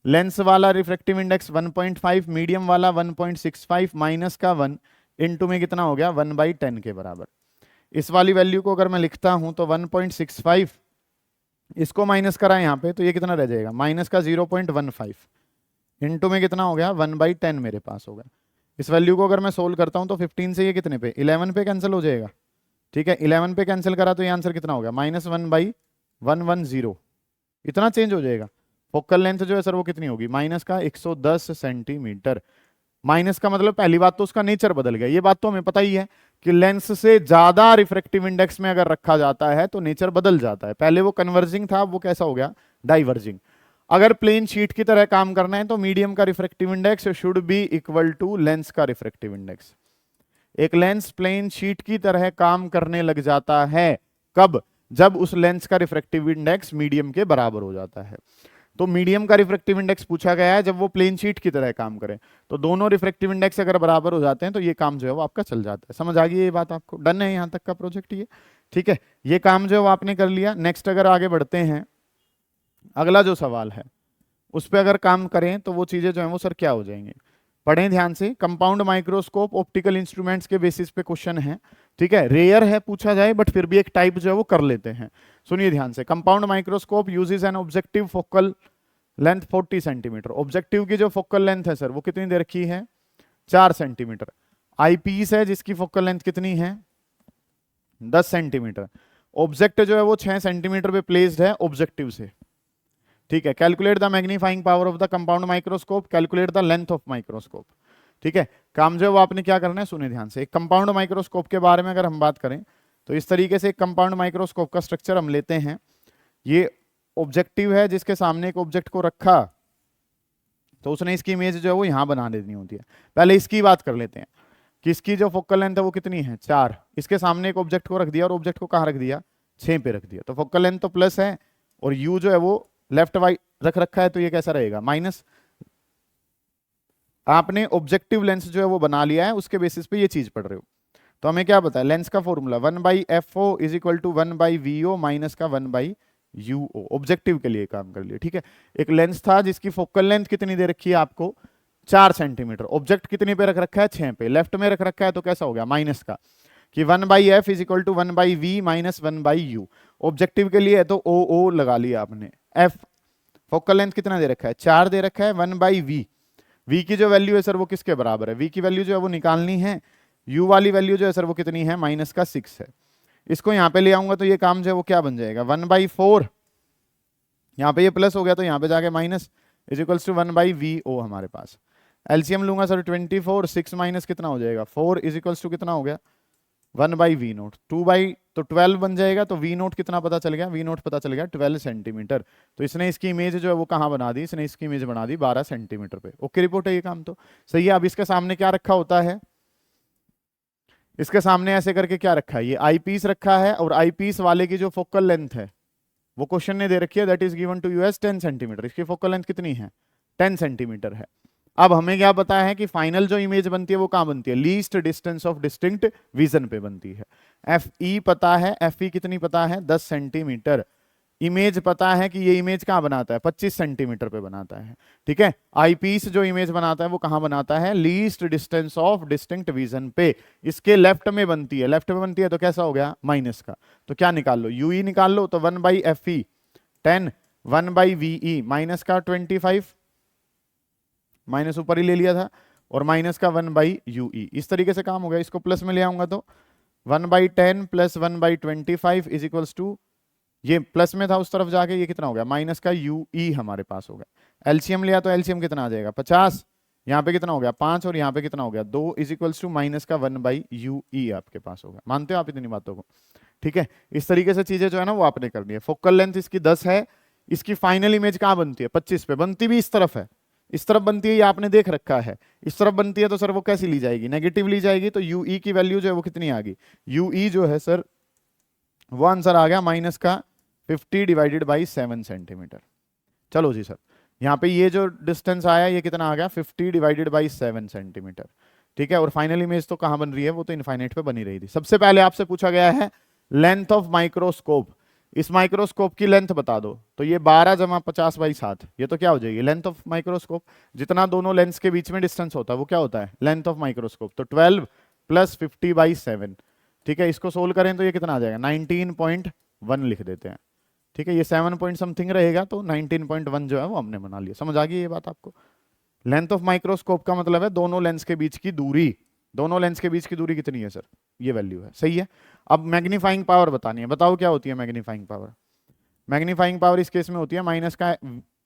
लेंस वाला रिफ्रैक्टिव इंडेक्स 1.5, मीडियम वाला 1.65 माइनस का 1 इंटू में कितना हो गया? 1 बाई 10 के बराबर। इस वाली वैल्यू को अगर मैं लिखता हूं तो 1.65, इसको माइनस करा यहां पे तो ये कितना रह जाएगा? माइनस का 0.15 इंटू में कितना हो गया? 1 बाई 10 मेरे पास होगा। इस वैल्यू को अगर मैं सोल्व करता हूं तो 15 से ये कितने पे? 11 पे कैंसिल हो जाएगा। ठीक है, 11 पे कैंसिल करा तो ये आंसर कितना होगा? -1 बाई 110। इतना चेंज हो जाएगा। फोकल लेंथ जो है सर वो कितनी होगी? माइनस का 110 सेंटीमीटर। माइनस का मतलब पहली बात तो उसका नेचर बदल गया, ये बात तो हमें पता ही है कि लेंस से ज्यादा रिफ्रैक्टिव इंडेक्स में अगर रखा जाता है तो नेचर बदल जाता है। पहले वो कन्वर्जिंग था, वो कैसा हो गया? डाइवर्जिंग। अगर प्लेन शीट की तरह काम करना है तो मीडियम का refractive index should be equal to lens का रिफ्रैक्टिव इंडेक्स। एक लेंस प्लेन शीट की तरह काम करने लग जाता है कब? जब उस लेंस का रिफ्रैक्टिव इंडेक्स मीडियम के बराबर हो जाता है। तो मीडियम का रिफ्रैक्टिव इंडेक्स पूछा गया है जब वो प्लेन शीट की तरह काम करे। तो दोनों रिफ्रैक्टिव इंडेक्स अगर बराबर हो जाते हैं तो ये काम जो है वो आपका चल जाता है। समझ आ गई ये बात आपको? डन है यहां तक का प्रोजेक्ट ये? ठीक है, ये काम जो है वो आपने कर लिया। नेक्स्ट अगर आगे बढ़ते हैं, अगला जो सवाल है उस पर अगर काम करें तो वो चीजें जो है वो सर क्या हो जाएंगे? पढ़ें ध्यान से। कंपाउंड माइक्रोस्कोप ऑप्टिकल इंस्ट्रूमेंट्स के बेसिस पे क्वेश्चन है। ठीक है, रेयर है पूछा जाए बट फिर भी एक टाइप जो है वो कर लेते हैं। सुनिए ध्यान से। Compound microscope uses an objective focal length 40 centimetre. Objective की जो फोकल लेंथ है सर वो कितनी दे रखी है? 4 सेंटीमीटर। आईपीस है जिसकी फोकल लेंथ कितनी है? 10 सेंटीमीटर। ऑब्जेक्ट जो है वो 6 सेंटीमीटर पे प्लेस्ड है ऑब्जेक्टिव से। ठीक है, calculate the magnifying power of the compound microscope, calculate the length of microscope. ठीक है, काम जो है वो आपने क्या करना है? सुनिए ध्यान से। एक कंपाउंड माइक्रोस्कोप के बारे में अगर हम बात करें तो इस तरीके से एक कंपाउंड माइक्रोस्कोप का स्ट्रक्चर हम लेते हैं। ये ऑब्जेक्टिव है जिसके सामने एक ऑब्जेक्ट को रखा तो उसने इसकी इमेज जो है वो यहां बना देनी होती है। पहले इसकी बात कर लेते हैं कि इसकी जो फोकल लेंथ है वो कितनी है? 4। इसके सामने एक ऑब्जेक्ट को रख दिया और ऑब्जेक्ट को कहां रख दिया? 6 पे रख दिया। तो फोकल लेंथ तो प्लस है और यू जो है वो लेफ्ट वाइट रख रखा है तो ये कैसा रहेगा? माइनस। आपने ऑब्जेक्टिव लेंस जो है वो बना लिया है, उसके बेसिस पे ये चीज पढ़ रहे हो। तो हमें क्या पता है, लेंस का formula 1/FO is equal to 1/VO minus का 1/UO। ऑब्जेक्टिव के लिए काम कर लिए, ठीक है। एक लेंस था जिसकी फोकल लेंथ कितनी दे रखी है आपको, 4 सेंटीमीटर। ऑब्जेक्ट कितने पे रख रखा है, 6 पे। लेफ्ट में रख रखा है तो कैसा हो गया, माइनस का, कि 1/F is equal to 1/V minus 1/U। Objective के लिए है तो OO लगा लिया आपने। F फोकल लेंथ कितना दे रखा है, 4 दे रखा है, 1/V। V की जो वैल्यू है सर वो किसके बराबर है, V की वैल्यू जो है वो निकालनी है। U वाली वैल्यू जो है सर वो कितनी है, माइनस का 6 है। इसको यहाँ पे ले आऊंगा तो ये काम जो है वो क्या बन जाएगा, 1/4। यहाँ पे ये प्लस हो गया तो यहाँ पे जाके minus is equals to 1/VO हमारे पास। एलसीएम लूंगा सर 24, 6 माइनस कितना हो जाएगा 4 इज इक्वल्स टू कितना हो गया 1/V0। 2 तो 12 बन जाएगा। तो V0 कितना पता चल गया, V0 पता चल गया 12 सेंटीमीटर। तो इसने इसकी इमेज जो है वो कहाँ बना दी, इसने इसकी इमेज बना दी 12 सेंटीमीटर पे। ओके रिपोर्ट है ये काम तो सही है। अब इसके सामने क्या रखा होता है, इसके सामने ऐसे करके क्या रखा है, ये आई पीस रखा है, और आई पीस वाले की जो फोकल लेंथ है वो क्वेश्चन ने दे रखी है, that is given to you as 10 centimetre. इसकी फोकल लेंथ कितनी है, 10 सेंटीमीटर है। अब हमें क्या पता है कि फाइनल जो इमेज बनती है वो कहां बनती है, least distance of distinct vision पे बनती है। एफ ई पता है, एफ ई कितनी पता है 10 सेंटीमीटर। इमेज पता है कि ये इमेज कहां बनाता है, 25 सेंटीमीटर पे बनाता है, ठीक है। आई पीस जो इमेज बनाता है वो कहां बनाता है, least distance of distinct vision पे। इसके लेफ्ट में बनती है, लेफ्ट में बनती है तो कैसा हो गया माइनस का। तो क्या निकाल लो, यूई निकाल लो। तो 1/FE 10, 1/VE माइनस का 25, माइनस ऊपर ही ले लिया था, और माइनस का 1/UE। इस तरीके से काम हो गया। इसको प्लस में ले आऊंगा तो 1/10 प्लस 1/25 इज इक्वल्स टू, ये प्लस में था उस तरफ जाके, ये कितना हो गया माइनस का UE हमारे पास हो गया। एलसीएम लिया तो एलसीएम कितना आ जाएगा 50, यहाँ पे कितना हो गया 5, और यहाँ पे कितना हो गया 2 इज इक्वल्स टू माइनस का 1/UE आपके पास होगा। मानते हो आप इतनी बातों को, ठीक है। इस तरीके से चीजें जो है ना वो आपने करनी है। फोकल लेंथ इसकी 10 है, इसकी फाइनल इमेज कहाँ बनती है 25 पे। बनती भी इस तरफ है, इस तरफ बनती है, ये आपने देख रखा है। इस तरफ बनती है तो सर वो कैसी ली जाएगी, नेगेटिव ली जाएगी। तो UE की वैल्यू जो है वो कितनी आ गई, UE जो है सर वो आंसर आ गया माइनस का 50 डिवाइडेड बाई 7 सेंटीमीटर। चलो जी सर, यहाँ पे ये जो डिस्टेंस आया ये कितना आ गया 50 डिवाइडेड बाई 7 सेंटीमीटर, ठीक है। और फाइनल इमेज तो कहाँ बन रही है, वो तो इनफाइनाइट पे बनी रही थी। सबसे पहले आपसे पूछा गया है लेंथ ऑफ माइक्रोस्कोप, इस माइक्रोस्कोप की लेंथ बता दो। तो ये 12 जमा 50/7, ये तो क्या हो जाएगी लेंथ ऑफ माइक्रोस्कोप। जितना दोनों लेंस के बीच में डिस्टेंस होता है वो क्या होता है लेंथ ऑफ माइक्रोस्कोप। तो 12 प्लस 50/7, ठीक है। इसको सोल्व करें तो ये कितना आ जाएगा 19.1 लिख देते हैं, ठीक है। ये 7 पॉइंट समथिंग रहेगा, तो 19.1 जो है वो हमने बना लिया। समझ आ गई ये बात आपको। लेंथ ऑफ माइक्रोस्कोप का मतलब है दोनों लेंस के बीच की दूरी। दोनों लेंस के बीच की दूरी कितनी है सर, ये वैल्यू है, सही है। अब मैग्नीफाइंग पावर बतानी है, बताओ क्या होती है मैग्नीफाइंग पावर। मैग्नीफाइंग पावर इस केस में होती है माइनस का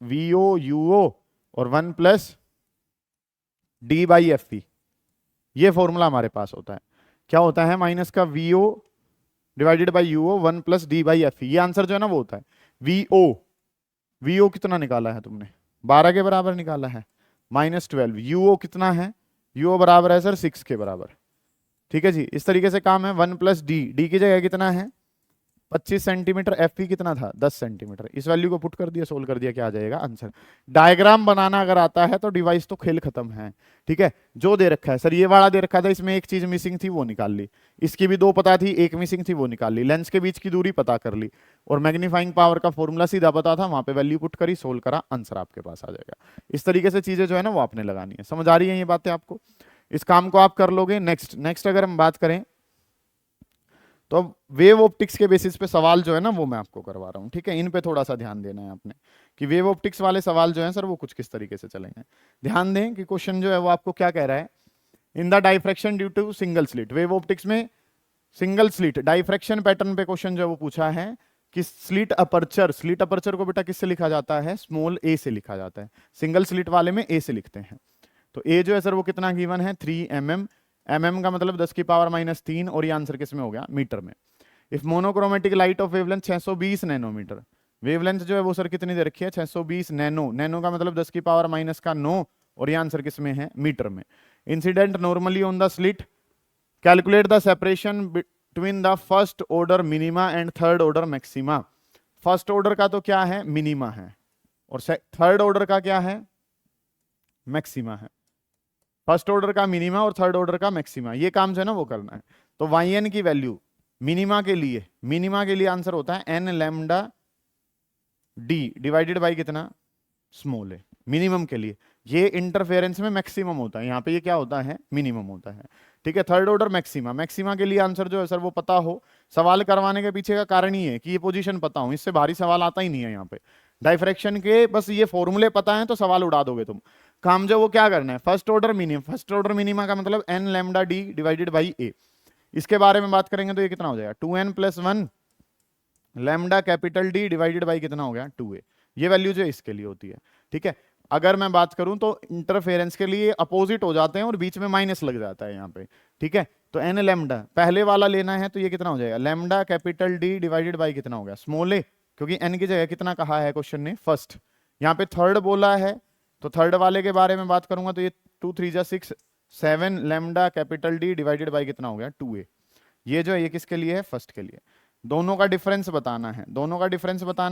VO UO और 1 प्लस D/FE। ये फॉर्मूला हमारे पास होता है। क्या होता है माइनस का VO divided by UO 1 plus D/FE। ये आंसर जो है ना वो होता है VO कितना निकाला है तुमने 12 के बराबर निकाला है, -12। UO कितना है, UO बराबर है सर 6 के बराबर, ठीक है जी। इस तरीके से काम है। 1 प्लस D की जगह कितना है 25 सेंटीमीटर, FE कितना था 10 सेंटीमीटर। इस वैल्यू को पुट कर दिया, सोल्व कर दिया, क्या आ जाएगा आंसर। डायग्राम बनाना अगर आता है तो डिवाइस तो खेल खत्म है, ठीक है। जो दे रखा है सर, ये वाला दे रखा था, इसमें एक चीज मिसिंग थी वो निकाल ली, इसकी भी 2 पता थी, एक मिसिंग थी वो निकाल ली, लेंस के बीच की दूरी पता कर ली, और मैग्नीफाइंग पावर का फॉर्मूला सीधा पता था, वहां पे वैल्यू पुट करी, सोल्व करा, आंसर आपके पास आ जाएगा। इस तरीके से चीजें जो है ना वो आपने लगानी है। समझ आ रही है ये बातें आपको, इस काम को आप कर लोगे। नेक्स्ट अगर हम बात करें तो अब वेव ऑप्टिक्स के बेसिस पे सवाल जो है ना वो मैं आपको करवा रहा हूँ, ठीक है। इन पे थोड़ा सा ध्यान देना है आपने कि वेव ऑप्टिक्स वाले सवाल जो है सर वो कुछ किस तरीके से चलेंगे। ध्यान दें कि क्वेश्चन जो है वो आपको क्या कह रहा है, in the diffraction due to single slit. Wave optics में सिंगल स्लिट डाइफ्रैक्शन पैटर्न पे क्वेश्चन जो है वो पूछा है कि स्लिट अपर्चर को बेटा किससे लिखा जाता है, स्मॉल a से लिखा जाता है। सिंगल स्लिट वाले में a से लिखते हैं। तो a जो है सर वो कितना गिवन है 3 mm, mm का मतलब 10 की पावर -3, और ये आंसर किस में हो गया मीटर में। If monochromatic light of wavelength 620 nanometre, wavelength जो है वो सर कितनी दे रखी है 620 नैनो का मतलब 10 की पावर -9, और ये आंसर किस में है मीटर में। Incident normally on the slit, calculate the separation between the first order minima and third order maxima. First order का तो क्या है मिनिमा है, और थर्ड ऑर्डर का क्या है मैक्सिमा है। फर्स्ट ऑर्डर का मिनिमा और थर्ड ऑर्डर का मैक्सिमा, ये काम जो है ना वो करना है। तो yn की वैल्यू मिनिमा के लिए आंसर होता है n lambda d divided by कितना, स्मॉल है, मिनिमम के लिए। ये इंटरफेरेंस में मैक्सिमम होता है, यहाँ पे ये क्या होता है, मिनिमम होता है। ठीक है, थर्ड ऑर्डर मैक्सिमा के लिए आंसर जो है सर वो पता हो। सवाल करवाने के पीछे का कारण ही है कि ये पोजीशन पता हो, इससे भारी सवाल आता ही नहीं है यहाँ पे। डाइफ्रैक्शन के बस ये फॉर्मूले पता है तो सवाल उड़ा दोगे तुम। काम जो वो क्या करना है, फर्स्ट ऑर्डर मिनिमा का मतलब n lambda d divided by a। इसके बारे में बात करेंगे तो ये कितना हो जाएगा, 2n plus 1 lambda capital D divided by कितना हो गया, 2a। ये वैल्यू जो इसके लिए होती है। ठीक है, अगर मैं बात करूं तो इंटरफेरेंस के लिए अपोजिट हो जाते हैं और बीच में माइनस लग जाता है यहाँ पे। ठीक है, तो n लैम्डा पहले वाला लेना है तो ये कितना हो जाएगा, lambda capital D divided by कितना हो गया, स्मॉल a, क्योंकि n की जगह कितना कहा है क्वेश्चन ने, फर्स्ट। यहाँ पे थर्ड बोला है तो थर्ड वाले के बारे में बात करूंगा तो ये 2 3 जा 6 7 lambda capital D divided by कितना हो गया, 2a। ये जो है ये किसके लिए है, फर्स्ट के लिए। दोनों का डिफरेंस बताना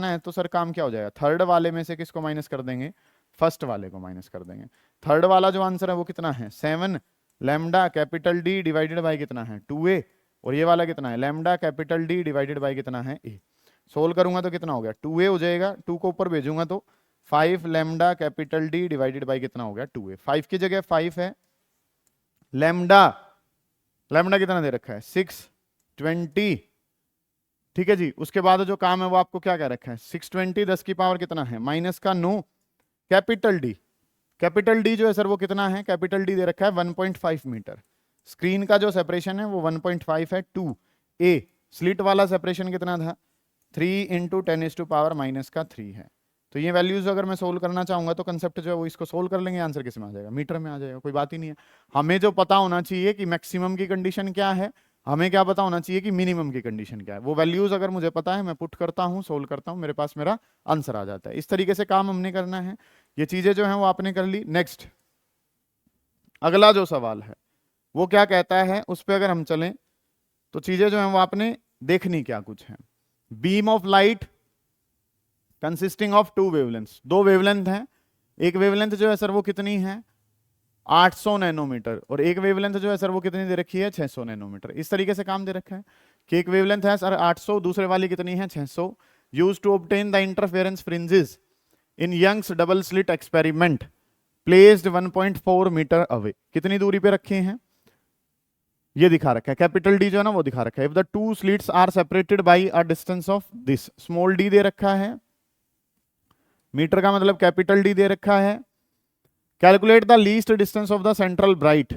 है, तो सर काम क्या हो जाएगा, थर्ड वाले में से किसको माइनस कर देंगे, फर्स्ट वाले को माइनस कर देंगे। थर्ड वाला जो आंसर है वो कितना है, 7 lambda capital D divided by कितना है, 2a। और ये वाला कितना है, lambda capital D divided by कितना है, a। सोल्व करूंगा तो कितना हो गया, 2a हो जाएगा, 2 को ऊपर भेजूंगा तो 5 lambda capital D divided by कितना हो गया, 2a। 5 की जगह 5 है, लैम्डा कितना दे रखा है, 620। ठीक है जी, उसके बाद जो काम है वो आपको क्या कह रखा है, 620 10 की पावर कितना है, माइनस का 9 कैपिटल D जो है सर वो कितना है, कैपिटल D दे रखा है 1.5 मीटर। स्क्रीन का जो सेपरेशन है वो 1.5 है, 2a। स्लिट वाला सेपरेशन कितना था, 3 इंटू 10⁻³ है। तो ये वैल्यूज अगर मैं सोल्व करना चाहूंगा तो कंसेप्ट जो है वो इसको सोल्व कर लेंगे, आंसर किस में आ जाएगा, मीटर में आ जाएगा, कोई बात ही नहीं है। हमें जो पता होना चाहिए कि मैक्सिमम की कंडीशन क्या है, हमें क्या पता होना चाहिए कि मिनिमम की कंडीशन क्या है। वो वैल्यूज अगर मुझे पता है, मैं पुट करता हूं, सोल्व करता हूं, मेरे पास मेरा आंसर आ जाता है। इस तरीके से काम हमने करना है। ये चीजें जो है वो आपने कर ली। नेक्स्ट अगला जो सवाल है वो क्या कहता है, उस पर अगर हम चलें तो चीजें जो है वो आपने देखनी क्या कुछ है। Beam of light consisting of 2 wavelengths, 2 wavelength हैं। एक वेवलेंथ जो है सर वो कितनी है, 800 नैनोमीटर, और एक वेवलेंथ जो है सर वो कितनी दे रखी है, 600 नैनोमीटर। इस तरीके से काम दे रखा है कि एक वेवलेंथ है सर 800, दूसरे वाली कितनी है, 600। Used to obtain the interference fringes in Young's double slit experiment placed 1.4 metre away. कितनी दूरी पे रखे हैं, ये दिखा रखा है, कैपिटल D जो है ना वो दिखा रखा है। If the 2 slits are separated by a distance of this, small d दे रखा है, मीटर का मतलब कैपिटल D दे रखा है। Calculate the least distance of the central bright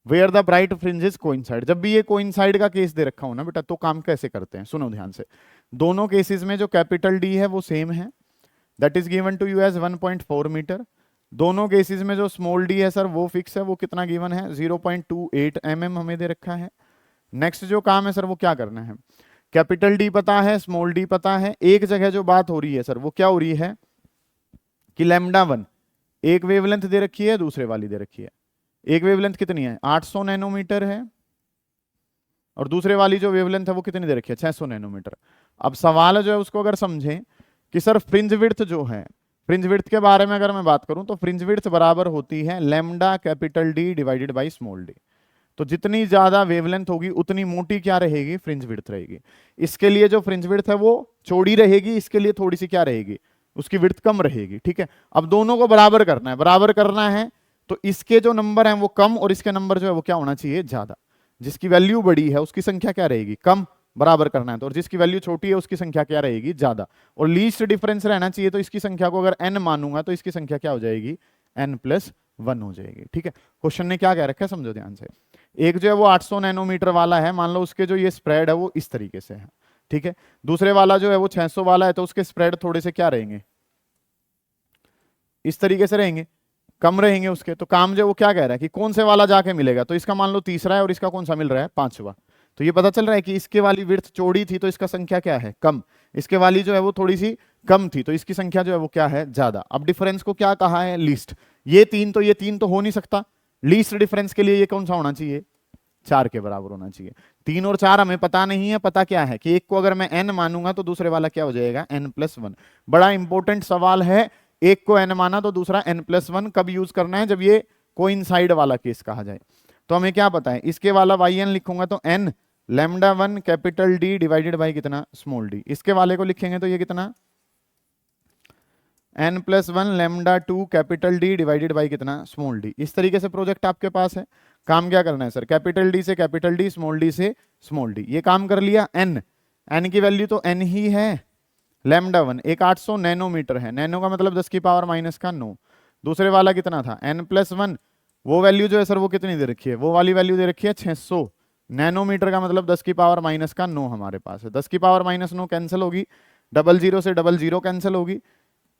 where the bright fringes coincide. जब भी ये कोइंसाइड का केस दे रखा हो ना बेटा, तो काम कैसे करते हैं, सुनो ध्यान से। दोनों केसेस में जो कैपिटल D है वो सेम है, that is given to you as 1.4 metre. दोनों केसेस में जो स्मॉल d है सर वो फिक्स है, वो कितना गिवन है, 0.28 mm हमें दे रखा है। नेक्स्ट जो काम है सर वो क्या करना है, कैपिटल D पता है, स्मॉल d पता है। एक जगह जो बात हो रही है सर वो क्या हो रही है कि λ1 एक वेवलेंथ दे रखी है, दूसरे वाली दे रखी है। एक वेवलेंथ कितनी है, 800 नैनोमीटर है, और दूसरे वाली जो वेवलेंथ है वो कितनी दे रखी है, 600 नैनोमीटर। अब सवाल जो है उसको अगर समझें कि सर फ्रिंज विड्थ जो है, फ्रिंज विड्थ के बारे में अगर मैं बात करूं तो फ्रिंज विड्थ बराबर होती है lambda capital D divided by small d। तो जितनी ज्यादा वेवलेंथ होगी उतनी मोटी क्या रहेगी, फ्रिंज विड्थ रहेगी। इसके लिए जो फ्रिंज विड्थ है वो चौड़ी रहेगी, इसके लिए थोड़ी सी क्या रहेगी, उसकी विड्थ कम रहेगी। ठीक है, अब दोनों को बराबर करना है तो इसके जो नंबर हैं वो कम और इसके नंबर जो है वो क्या होना चाहिए, ज्यादा। जिसकी वैल्यू बड़ी है उसकी संख्या क्या रहेगी, कम, बराबर करना है तो, और जिसकी वैल्यू छोटी है उसकी संख्या क्या रहेगी, ज्यादा। और लीस्ट डिफरेंस रहना चाहिए, तो इसकी संख्या को अगर n मानूंगा तो इसकी संख्या क्या हो जाएगी, n+1 हो जाएगी। ठीक है, क्वेश्चन ने क्या कह रखा है समझो ध्यान से। एक जो है वो 800 नैनोमीटर वाला है, मान लो उसके जो ये स्प्रेड है वो इस तरीके से है। ठीक है, दूसरे वाला जो है वो 600 वाला है, तो उसके स्प्रेड थोड़े से क्या रहेंगे, इस तरीके से रहेंगे, कम रहेंगे उसके। तो काम जो वो क्या कह रहा है कि कौन से वाला जाके मिलेगा, तो इसका मान लो तीसरा है और इसका कौन सा मिल रहा है, 5वां। तो ये पता चल रहा है कि इसके वाली विड्थ चौड़ी थी तो इसका संख्या क्या है, कम। इसके वाली जो है वो थोड़ी सी कम थी तो इसकी संख्या जो है वो क्या है, ज्यादा। अब डिफरेंस को क्या कहा है, लीस्ट। ये तीन तो हो नहीं सकता, लीस्ट डिफरेंस के लिए ये कौन सा होना चाहिए, 4 के बराबर होना चाहिए। 3 और 4 हमें पता नहीं है, पता क्या है कि एक को अगर मैं n मानूंगा तो दूसरे वाला क्या हो जाएगा, n+1। बड़ा इंपॉर्टेंट सवाल है, एक को n माना तो दूसरा n+1 कब यूज करना है, जब ये कोइंसाइड वाला केस कहा जाए। तो हमें क्या पता है, इसके वाला वाई एन लिखूंगा तो N lambda 1 capital D divided by कितना, स्मॉल डी। इसके वाले को लिखेंगे तो ये कितना, N plus 1 lambda 2 capital D divided by कितना, स्मॉल डी। इस तरीके से प्रोजेक्ट आपके पास है। काम क्या करना है सर, कैपिटल डी से कैपिटल डी, स्मॉल डी से स्मॉल डी। ये काम कर लिया। एन, एन की वैल्यू तो एन ही है, लैम्डा 1 एक 800 नैनोमीटर है, नैनो का मतलब 10 की पावर माइनस का 9। दूसरे वाला कितना था, एन प्लस 1, वो वैल्यू जो है सर वो कितनी दे रखी है, वो वाली वैल्यू दे रखी है 600 नैनोमीटर का मतलब 10 की पावर माइनस का 9 हमारे पास है। 10 की पावर माइनस 9 कैंसिल होगी, डबल जीरो से डबल जीरो कैंसिल होगी,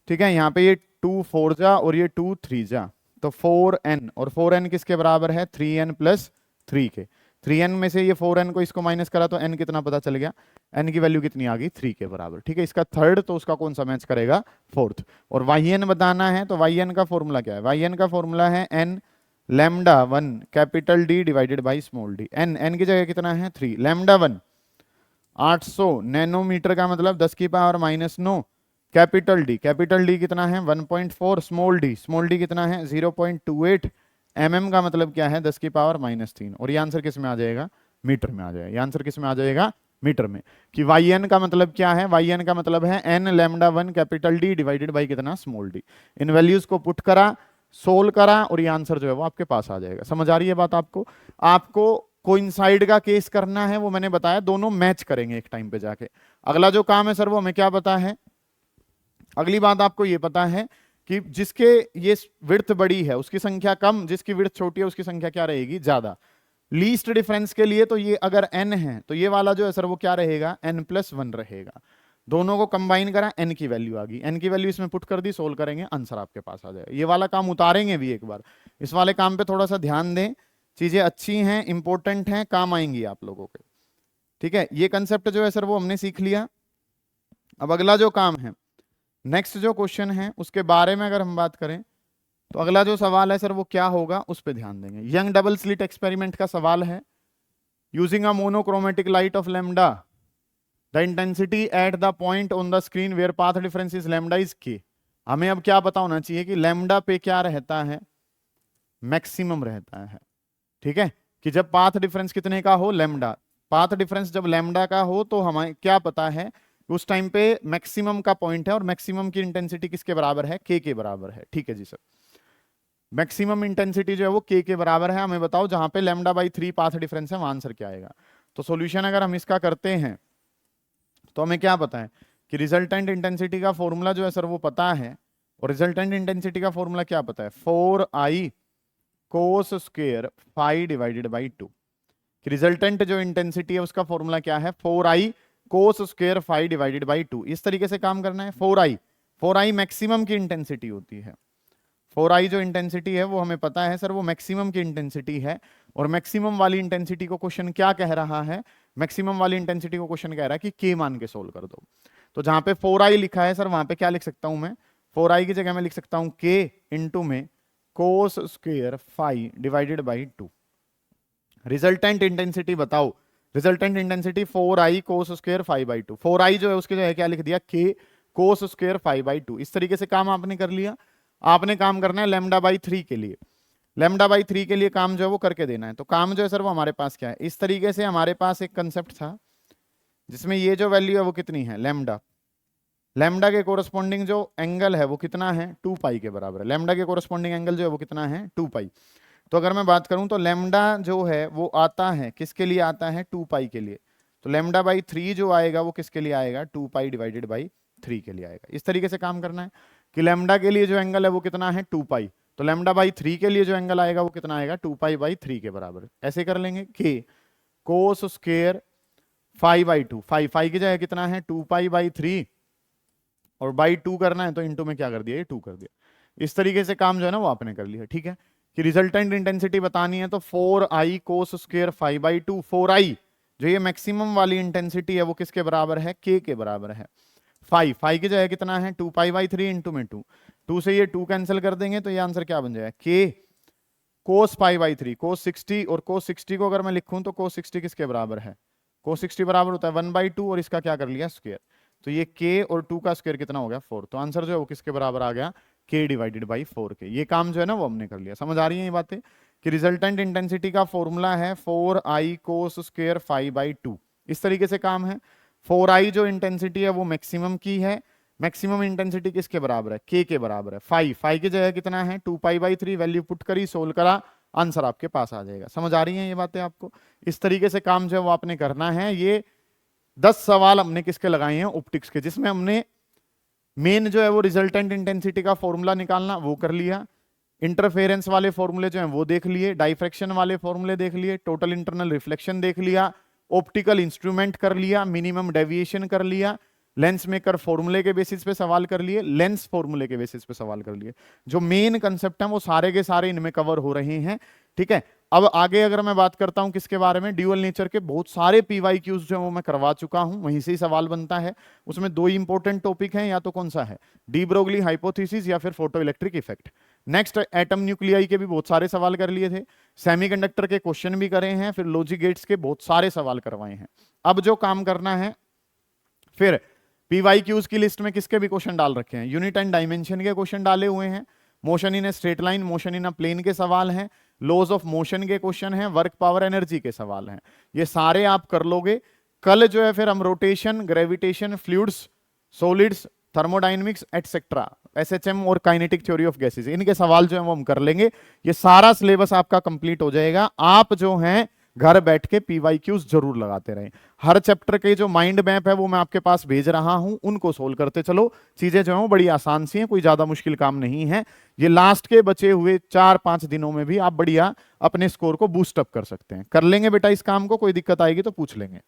ठीक है। यहाँ पे ये 2 4 जा और ये 2 3 जा, तो 4n, और 4n किसके बराबर है, 3n प्लस 3 के। 3n में से ये 4n को इसको माइनस करा तो n कितना पता चल गया, n की वैल्यू कितनी आ गई, 3 के बराबर, ठीक है। इसका थर्ड तो उसका कौन सा मैच करेगा, फोर्थ। और yn बताना है तो yn का फॉर्मूला क्या है, yn का फॉर्मूला है n lambda 1 capital D divided by small D. n की जगह कितना है 3, लैम्डा 1 800 नैनोमीटर का मतलब 10 की पावर माइनस 9, कैपिटल डी कितना है 1.4, स्मॉल डी कितना है 0.28, mm का मतलब क्या है 10 की पावर माइनस 3। और ये आंसर किस में आ जाएगा, मीटर में आ जाएगा। ये आंसर किस में आ जाएगा, मीटर में। कि वाई एन का मतलब क्या है, वाई एन का मतलब है N lambda 1 capital D divided by कितना, स्मॉल डी। इन वैल्यूज को पुट करा, सोल्व करा, और ये आंसर जो है वो आपके पास आ जाएगा। समझ आ रही है बात आपको। आपको कोइंसाइड का केस करना है, वो मैंने बताया, दोनों मैच करेंगे एक टाइम पे जाके। अगला जो काम है सर वो हमें क्या पता है, अगली बात आपको ये पता है कि जिसके ये विड्थ बड़ी है उसकी संख्या कम, जिसकी विड्थ छोटी है उसकी संख्या क्या रहेगी, ज्यादा। लीस्ट डिफरेंस के लिए तो ये अगर n है तो ये वाला जो है सर वो क्या रहेगा, n प्लस 1 रहेगा। दोनों को कंबाइन करा, n की वैल्यू आ गई, n की वैल्यू इसमें पुट कर दी, सोल्व करेंगे, आंसर आपके पास आ जाएगा। ये वाला काम उतारेंगे भी एक बार, इस वाले काम पे थोड़ा सा ध्यान दें, चीजें अच्छी हैं, इंपॉर्टेंट हैं, काम आएंगी आप लोगों के, ठीक है। ये कंसेप्ट जो है सर वो हमने सीख लिया। अब अगला जो काम है, नेक्स्ट जो क्वेश्चन है उसके बारे में अगर हम बात करें तो अगला जो सवाल है सर वो क्या होगा, उस पर ध्यान देंगे। यंग डबल स्लिट एक्सपेरिमेंट का सवाल है। Using a monochromatic light of lambda the intensity at the point on the screen where path difference is lambda is K. हमें अब क्या पता होना चाहिए कि लैम्डा पे क्या रहता है, मैक्सिमम रहता है, ठीक है। कि जब पाथ डिफरेंस कितने का हो, लैम्डा, पाथ डिफरेंस जब लैम्डा का हो तो हमें क्या पता है, उस टाइम पे मैक्सिमम का पॉइंट है और मैक्सिमम की इंटेंसिटी किसके बराबर है, के के बराबर है, ठीक है जी सर। मैक्सिमम इंटेंसिटी जो है वो के के बराबर है। हमें बताओ जहां पे लैम्डा बाई 3 पाथ डिफरेंस है वहां आंसर क्या आएगा। तो सॉल्यूशन अगर हम इसका करते हैं तो हमें क्या पता है कि रिजल्टेंट इंटेंसिटी का फॉर्मूला जो है सर वो पता है, और रिजल्टेंट इंटेंसिटी का फॉर्मूला क्या पता है, 4i cos square phi divided by 2। Resultant जो इंटेंसिटी है उसका फॉर्मूला क्या है, 4i cos square phi divided by 2। इस तरीके से काम करना है। 4i मैक्सिमम की इंटेंसिटी होती है, 4i जो इंटेंसिटी है वो हमें पता है सर वो मैक्सिमम की इंटेंसिटी है। और मैक्सिमम वाली इंटेंसिटी को क्वेश्चन क्या कह रहा है, मैक्सिमम वाली इंटेंसिटी को क्वेश्चन कह रहा है कि के मान के सोल्व कर दो। तो जहां पे 4i लिखा है सर वहां पे क्या लिख सकता हूं मैं, 4i की जगह मैं लिख सकता हूं के इंटू में cos square phi divided by 2। Resultant intensity बताओ, resultant intensity 4i cos square phi by 2। 4i जो है उसकी जगह क्या लिख दिया, के कोस स्क्वायर फाई बाई 2। इस तरीके से काम आपने कर लिया। आपने काम करना है लैम्डा बाई 3 के लिए, लैम्डा बाई 3 के लिए काम जो है वो करके देना है। तो काम जो है सर वो हमारे पास क्या है, इस तरीके से हमारे पास एक कंसेप्ट था जिसमें ये जो वैल्यू है वो कितनी है, लैम्डा, लैम्डा के कोरस्पॉन्डिंग जो एंगल है वो कितना है, 2 पाई के बराबर है। लैम्डा के कोरस्पॉन्डिंग एंगल जो है वो कितना है, 2 पाई। तो अगर मैं बात करूं तो लैम्डा जो है वो आता है किसके लिए, आता है 2 पाई के लिए। तो लैम्डा बाई 3 जो आएगा वो किसके लिए आएगा, 2 पाई डिवाइडेड बाई 3 के लिए आएगा। इस तरीके से काम करना है कि लैम्डा के लिए जो एंगल है वो कितना है, 2 पाई। तो लैम्डा बाई 3 के लिए जो एंगल आएगा वो कितना आएगा, 2 पाई बाई 3 के बराबर। ऐसे कर लेंगे के cos square phi by 2, phi की जगह कितना है 2 पाई बाई 3, और बाई 2 करना है तो इंटू में क्या कर दिया, ये 2 कर दिया। इस तरीके से काम जो है ना वो आपने कर लिया, ठीक है। कि रिजल्टेंट इंटेंसिटी बतानी है तो 4i cos square phi by 2, 4i जो ये मैक्सिमम वाली इंटेंसिटी है वो किसके बराबर है, के बराबर है। फाई की जगह कितना है 2 पाई बाई 3 इंटू में 2 से ये 2 कैंसिल कर देंगे तो ये आंसर क्या बन जाएगा, के कोस पाई बाई 3, कोस 60। और कोस 60 को अगर मैं लिखूं तो कोस 60 किसके बराबर है, कोस 60 बराबर होता है 1/2, और इसका क्या कर लिया स्क्वायर। तो ये k और 2 का स्क्वायर कितना हो गया 4। तो आंसर जो है वो किसके बराबर आ गया, k डिवाइडेड बाई 4k। ये काम जो है ना वो हमने कर लिया। समझ आ रही है ये बातें कि रिजल्टेंट इंटेंसिटी का फॉर्मूला है 4i कोस स्क्वायर 5/2। इस तरीके से काम है। 4i जो इंटेंसिटी है वो मैक्सिमम की है। मैक्सिमम इंटेंसिटी किसके बराबर है? k के बराबर है। 5 की जगह कितना है? 2π/3। वैल्यू पुट करी, सोल्व करा, आंसर आपके पास आ जाएगा। समझ आ रही है ये बातें आपको? इस तरीके से काम जो है वो आपने करना है। ये 10 सवाल हमने किसके लगाए हैं? ऑप्टिक्स के, जिसमें हमने मेन जो है वो रिजल्टेंट इंटेंसिटी का फॉर्मूला निकालना वो कर लिया, इंटरफेरेंस वाले फॉर्मूले जो हैं वो देख लिए, डाइफ्रैक्शन वाले फॉर्मूले देख लिए, टोटल इंटरनल रिफ्लेक्शन देख लिया, ऑप्टिकल इंस्ट्रूमेंट कर लिया, मिनिमम डेविएशन कर लिया, लेंस मेकर फॉर्मूले के बेसिस पे सवाल कर लिए, लेंस फॉर्मूले के बेसिस पे सवाल कर लिए। जो मेन कंसेप्ट है वो सारे के सारे इनमें कवर हो रहे हैं। ठीक है, अब आगे अगर मैं बात करता हूं किसके बारे में, ड्यूअल नेचर के बहुत सारे पीवाईक्यूज जो है वो मैं करवा चुका हूं, वहीं से ही सवाल बनता है। उसमें दो इंपॉर्टेंट टॉपिक हैं, या तो कौन सा है, डी ब्रोगली हाइपोथेसिस या फिर photo electric effect. Next atom nuclei के भी बहुत सारे सवाल कर लिए थे, सेमीकंडक्टर के क्वेश्चन भी करे हैं, फिर लॉजिक गेट्स के बहुत सारे सवाल करवाए हैं। अब जो काम करना है, फिर पीवाईक्यूज की लिस्ट में किसके भी क्वेश्चन डाल रखे हैं, यूनिट एंड डायमेंशन के क्वेश्चन डाले हुए हैं, motion in a straight line, motion in a plane के सवाल हैं, लॉज ऑफ मोशन के क्वेश्चन हैं, वर्क पावर एनर्जी के सवाल हैं। ये सारे आप कर लोगे। कल जो है फिर हम rotation, gravitation, fluids, solids, thermodynamics etcetera, SHM और काइनेटिक थ्योरी ऑफ गैसेस, इनके सवाल जो है वो हम कर लेंगे। ये सारा सिलेबस आपका कंप्लीट हो जाएगा। आप जो हैं घर बैठ के पीवाईक्यूज जरूर लगाते रहें। हर चैप्टर के जो माइंड मैप है वो मैं आपके पास भेज रहा हूं, उनको सोल्व करते चलो। चीजें जो है वो बड़ी आसान सी हैं, कोई ज्यादा मुश्किल काम नहीं है। ये लास्ट के बचे हुए 4-5 दिनों में भी आप बढ़िया अपने स्कोर को बूस्ट अप कर सकते हैं। कर लेंगे बेटा इस काम को, कोई दिक्कत आएगी तो पूछ लेंगे।